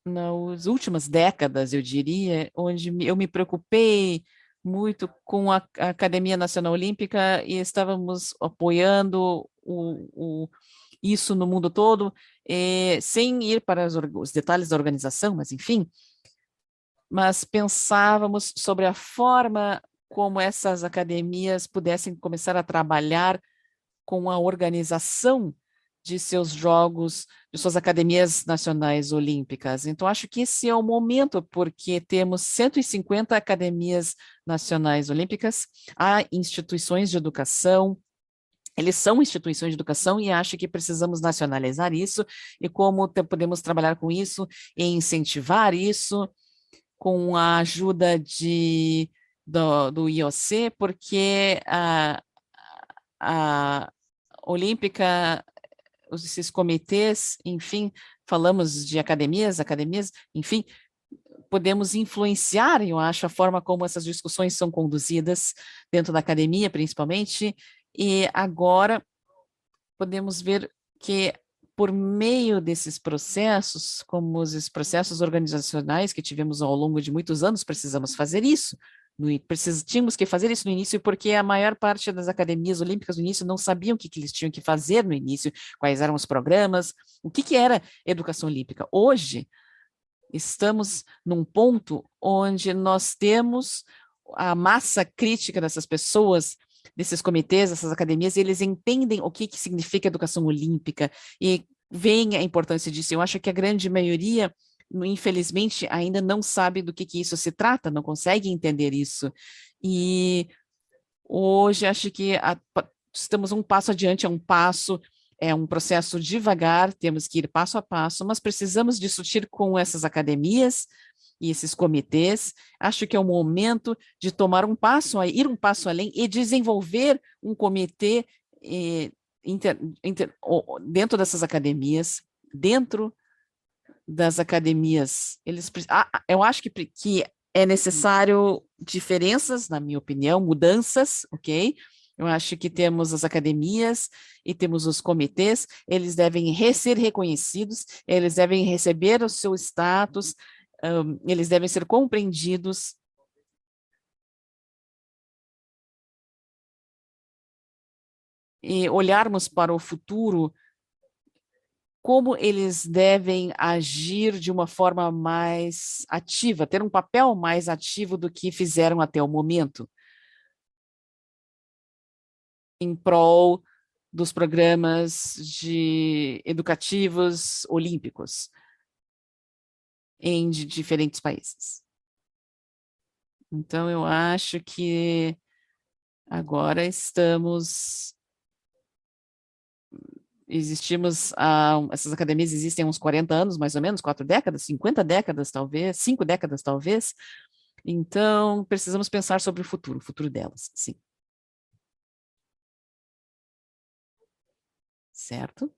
nas últimas décadas, eu diria, onde eu me preocupei muito com a Academia Nacional Olímpica e estávamos apoiando isso no mundo todo, sem ir para os detalhes da organização, mas enfim, mas pensávamos sobre a forma como essas academias pudessem começar a trabalhar com a organização de seus jogos, de suas academias nacionais olímpicas. Então, acho que esse é o momento, porque temos 150 academias nacionais olímpicas, há instituições de educação, eles são instituições de educação e acho que precisamos nacionalizar isso e como podemos trabalhar com isso e incentivar isso com a ajuda do IOC, porque a Olímpica, esses comitês, enfim, falamos de academias, enfim, podemos influenciar, eu acho, a forma como essas discussões são conduzidas dentro da academia, principalmente, e agora podemos ver que por meio desses processos, como os processos organizacionais que tivemos ao longo de muitos anos, precisamos fazer isso. Tínhamos que fazer isso no início, porque a maior parte das academias olímpicas no início não sabiam o que eles tinham que fazer no início, quais eram os programas, o que era educação olímpica. Hoje, estamos num ponto onde nós temos a massa crítica dessas pessoas, desses comitês, dessas academias, e eles entendem o que significa educação olímpica e veem a importância disso. Eu acho que a grande maioria, infelizmente, ainda não sabe do que isso se trata, não consegue entender isso. E hoje acho que estamos um passo adiante, é um processo devagar, temos que ir passo a passo, mas precisamos discutir com essas academias e esses comitês. Acho que é o momento de ir um passo além e desenvolver um comitê dentro dessas academias, eu acho que é necessário diferenças, na minha opinião, mudanças, ok? Eu acho que temos as academias e temos os comitês, eles devem ser reconhecidos, eles devem receber o seu status, eles devem ser compreendidos. E olharmos para o futuro, como eles devem agir de uma forma mais ativa, ter um papel mais ativo do que fizeram até o momento, em prol dos programas educativos olímpicos em diferentes países. Então, eu acho que agora essas academias existem há uns 40 anos, mais ou menos, 4 décadas, 50 décadas, talvez, 5 décadas, talvez. Então, precisamos pensar sobre o futuro delas, sim. Certo?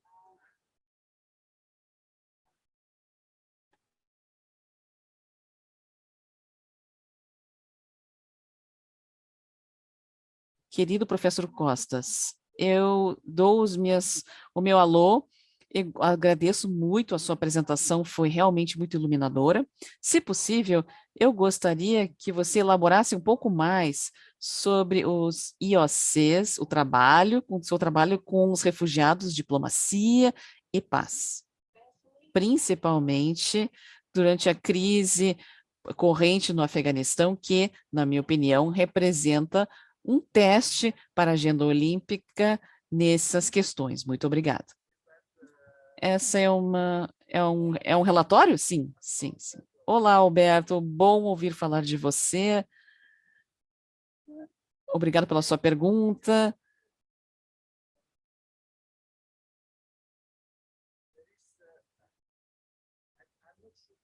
Querido professor Costas, eu dou o meu alô, eu agradeço muito a sua apresentação, foi realmente muito iluminadora. Se possível, eu gostaria que você elaborasse um pouco mais sobre os IOCs, o seu trabalho com os refugiados, diplomacia e paz, principalmente durante a crise corrente no Afeganistão, que, na minha opinião, representa um teste para a agenda olímpica nessas questões. Muito obrigada. Essa é um relatório? Sim, sim, sim. Olá, Alberto, bom ouvir falar de você. Obrigado pela sua pergunta.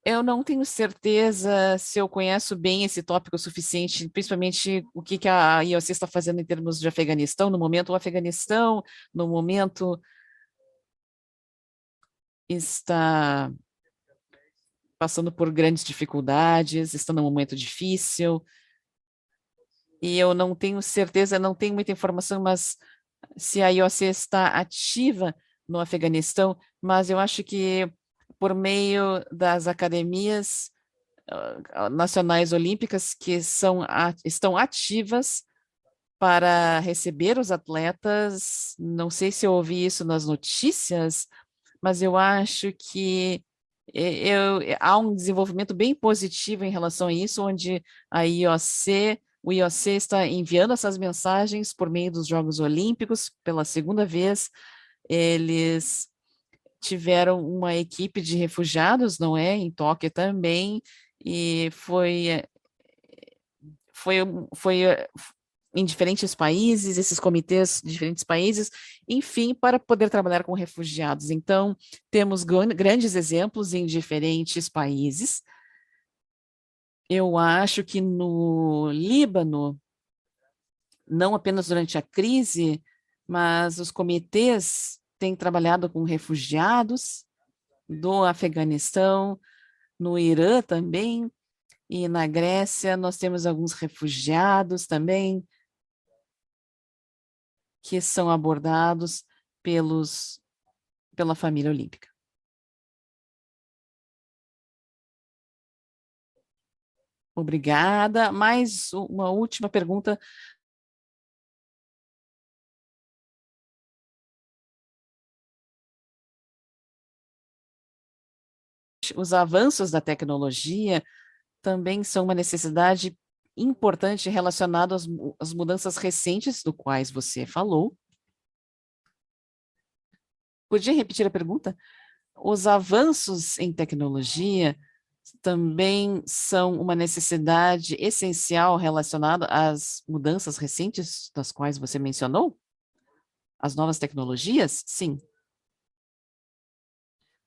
Eu não tenho certeza se eu conheço bem esse tópico o suficiente, principalmente o que a IOC está fazendo em termos de Afeganistão. No momento, o Afeganistão, no momento, está passando por grandes dificuldades, está num momento difícil, e eu não tenho certeza, não tenho muita informação, mas se a IOC está ativa no Afeganistão, mas eu acho que por meio das academias nacionais olímpicas que estão ativas para receber os atletas, não sei se eu ouvi isso nas notícias, mas eu acho que há um desenvolvimento bem positivo em relação a isso, onde o IOC está enviando essas mensagens por meio dos Jogos Olímpicos pela segunda vez. Eles tiveram uma equipe de refugiados, não é, em Tóquio também, e foi em diferentes países, esses comitês de diferentes países, enfim, para poder trabalhar com refugiados. Então, temos grandes exemplos em diferentes países. Eu acho que no Líbano, não apenas durante a crise, mas os comitês têm trabalhado com refugiados do Afeganistão, no Irã também, e na Grécia nós temos alguns refugiados também, que são abordados pela família olímpica. Obrigada. Mais uma última pergunta. Os avanços da tecnologia também são uma necessidade importante relacionada às mudanças recentes do quais você falou. Podia repetir a pergunta? Os avanços em tecnologia também são uma necessidade essencial relacionada às mudanças recentes das quais você mencionou? As novas tecnologias? Sim.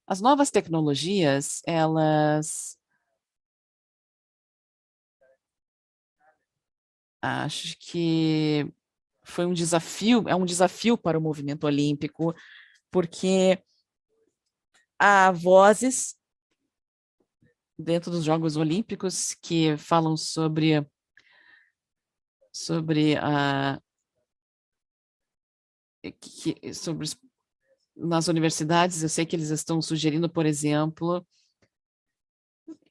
As novas tecnologias, elas acho que foi um desafio, é um desafio para o movimento olímpico, porque há vozes dentro dos Jogos Olímpicos que falam sobre nas universidades. Eu sei que eles estão sugerindo, por exemplo,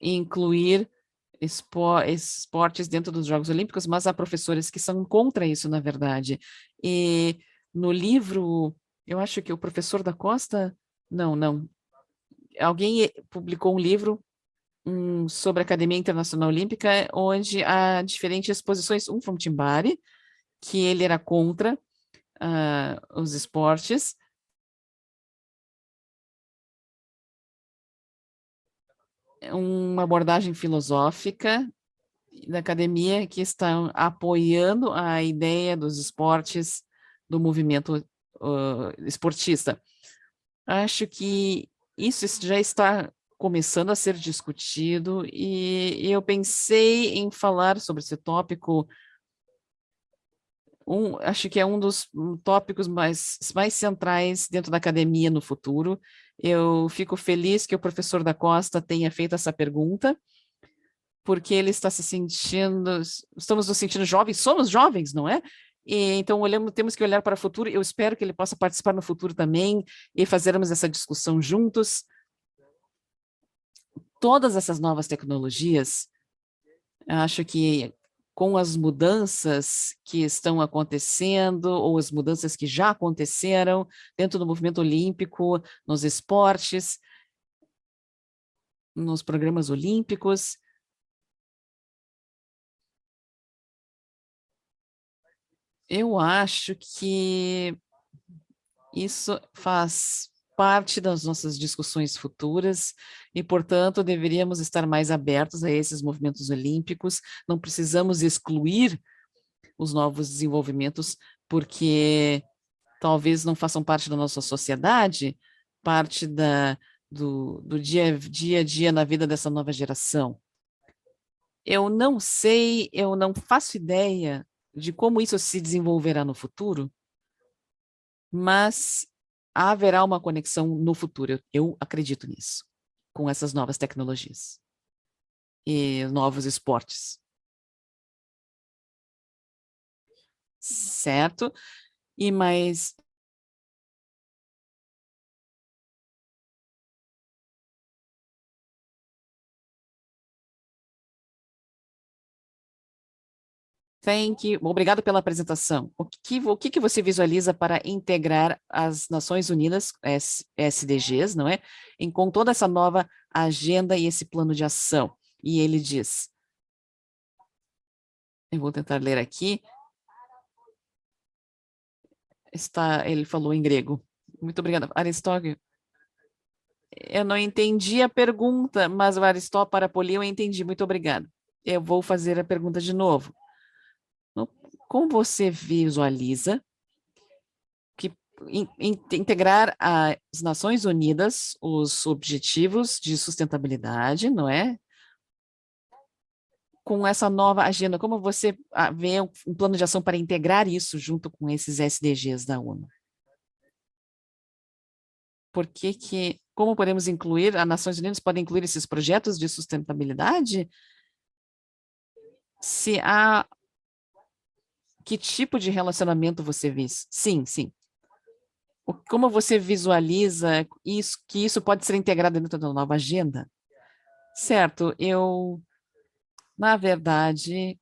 incluir esportes dentro dos Jogos Olímpicos, mas há professores que são contra isso, na verdade. E no livro, eu acho que o professor da Costa, não, alguém publicou um livro sobre a Academia Internacional Olímpica, onde há diferentes posições. Um foi um Timbari, que ele era contra os esportes, uma abordagem filosófica da academia que está apoiando a ideia dos esportes, do movimento esportista. Acho que isso já está começando a ser discutido e eu pensei em falar sobre esse tópico. Acho que é um dos tópicos mais centrais dentro da academia no futuro. Eu fico feliz que o professor da Costa tenha feito essa pergunta, porque ele está estamos nos sentindo jovens, somos jovens, não é? E, então, temos que olhar para o futuro. Eu espero que ele possa participar no futuro também e fazermos essa discussão juntos. Todas essas novas tecnologias, acho que com as mudanças que estão acontecendo, ou as mudanças que já aconteceram dentro do movimento olímpico, nos esportes, nos programas olímpicos, eu acho que isso faz parte das nossas discussões futuras e, portanto, deveríamos estar mais abertos a esses movimentos olímpicos. Não precisamos excluir os novos desenvolvimentos, porque talvez não façam parte da nossa sociedade, parte do dia a dia na vida dessa nova geração. Eu não sei, eu não faço ideia de como isso se desenvolverá no futuro, mas haverá uma conexão no futuro, eu acredito nisso, com essas novas tecnologias e novos esportes. Certo? E mais... Thank you. Obrigado pela apresentação. O que você visualiza para integrar as Nações Unidas, SDGs, não é? Com toda essa nova agenda e esse plano de ação. E ele diz, eu vou tentar ler aqui, ele falou em grego. Muito obrigada. Aristóteles, eu não entendi a pergunta, mas o Aristóteles para Poli eu entendi. Muito obrigada. Eu vou fazer a pergunta de novo. Como você visualiza que integrar as Nações Unidas, os objetivos de sustentabilidade, não é? Com essa nova agenda, como você vê um plano de ação para integrar isso junto com esses SDGs da ONU? Como podemos incluir, as Nações Unidas podem incluir esses projetos de sustentabilidade? Que tipo de relacionamento você vê? Sim, sim. Como você visualiza que isso pode ser integrado dentro da nova agenda? Certo, na verdade,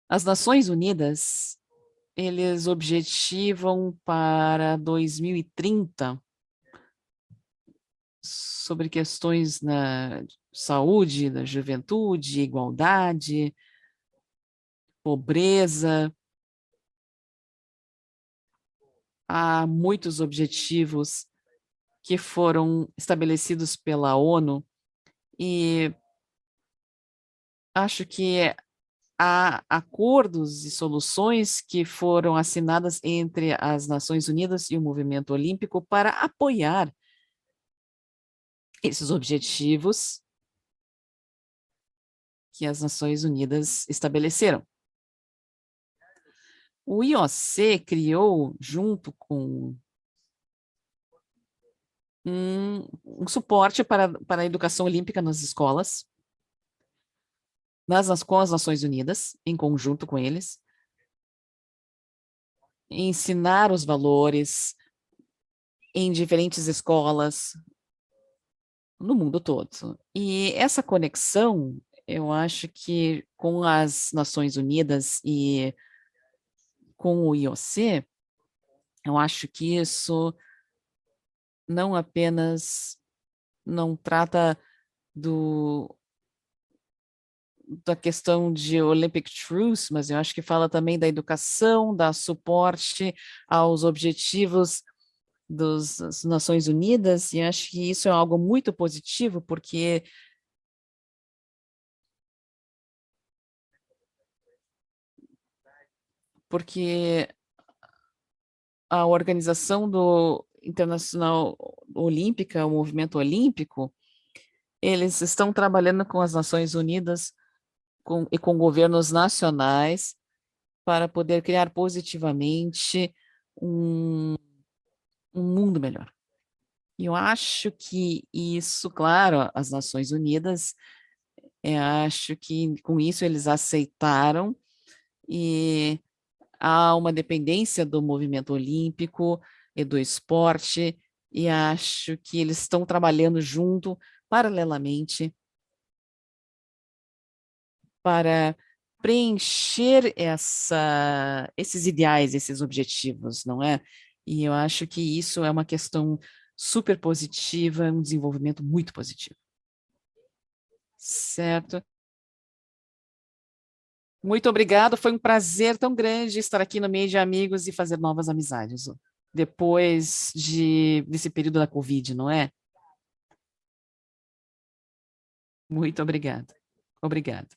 as Nações Unidas, eles objetivam para 2030 sobre questões na saúde, da juventude, igualdade, pobreza. Há muitos objetivos que foram estabelecidos pela ONU e acho que há acordos e soluções que foram assinadas entre as Nações Unidas e o movimento olímpico para apoiar esses objetivos que as Nações Unidas estabeleceram. O IOC criou, junto com um suporte para a educação olímpica nas escolas, com as Nações Unidas, em conjunto com eles, ensinar os valores em diferentes escolas no mundo todo. E essa conexão, eu acho que com as Nações Unidas e com o IOC, eu acho que isso não apenas não trata da questão de Olympic Truth, mas eu acho que fala também da educação, da suporte aos objetivos das Nações Unidas, e acho que isso é algo muito positivo, porque a Organização Internacional Olímpica, o movimento olímpico, eles estão trabalhando com as Nações Unidas e com governos nacionais para poder criar positivamente um mundo melhor. E eu acho que isso, claro, as Nações Unidas, acho que com isso eles aceitaram e há uma dependência do movimento olímpico e do esporte, e acho que eles estão trabalhando junto, paralelamente, para preencher esses ideais, esses objetivos, não é? E eu acho que isso é uma questão super positiva, um desenvolvimento muito positivo. Certo. Muito obrigado, foi um prazer tão grande estar aqui no meio de amigos e fazer novas amizades, depois desse período da Covid, não é? Muito obrigada. Obrigada.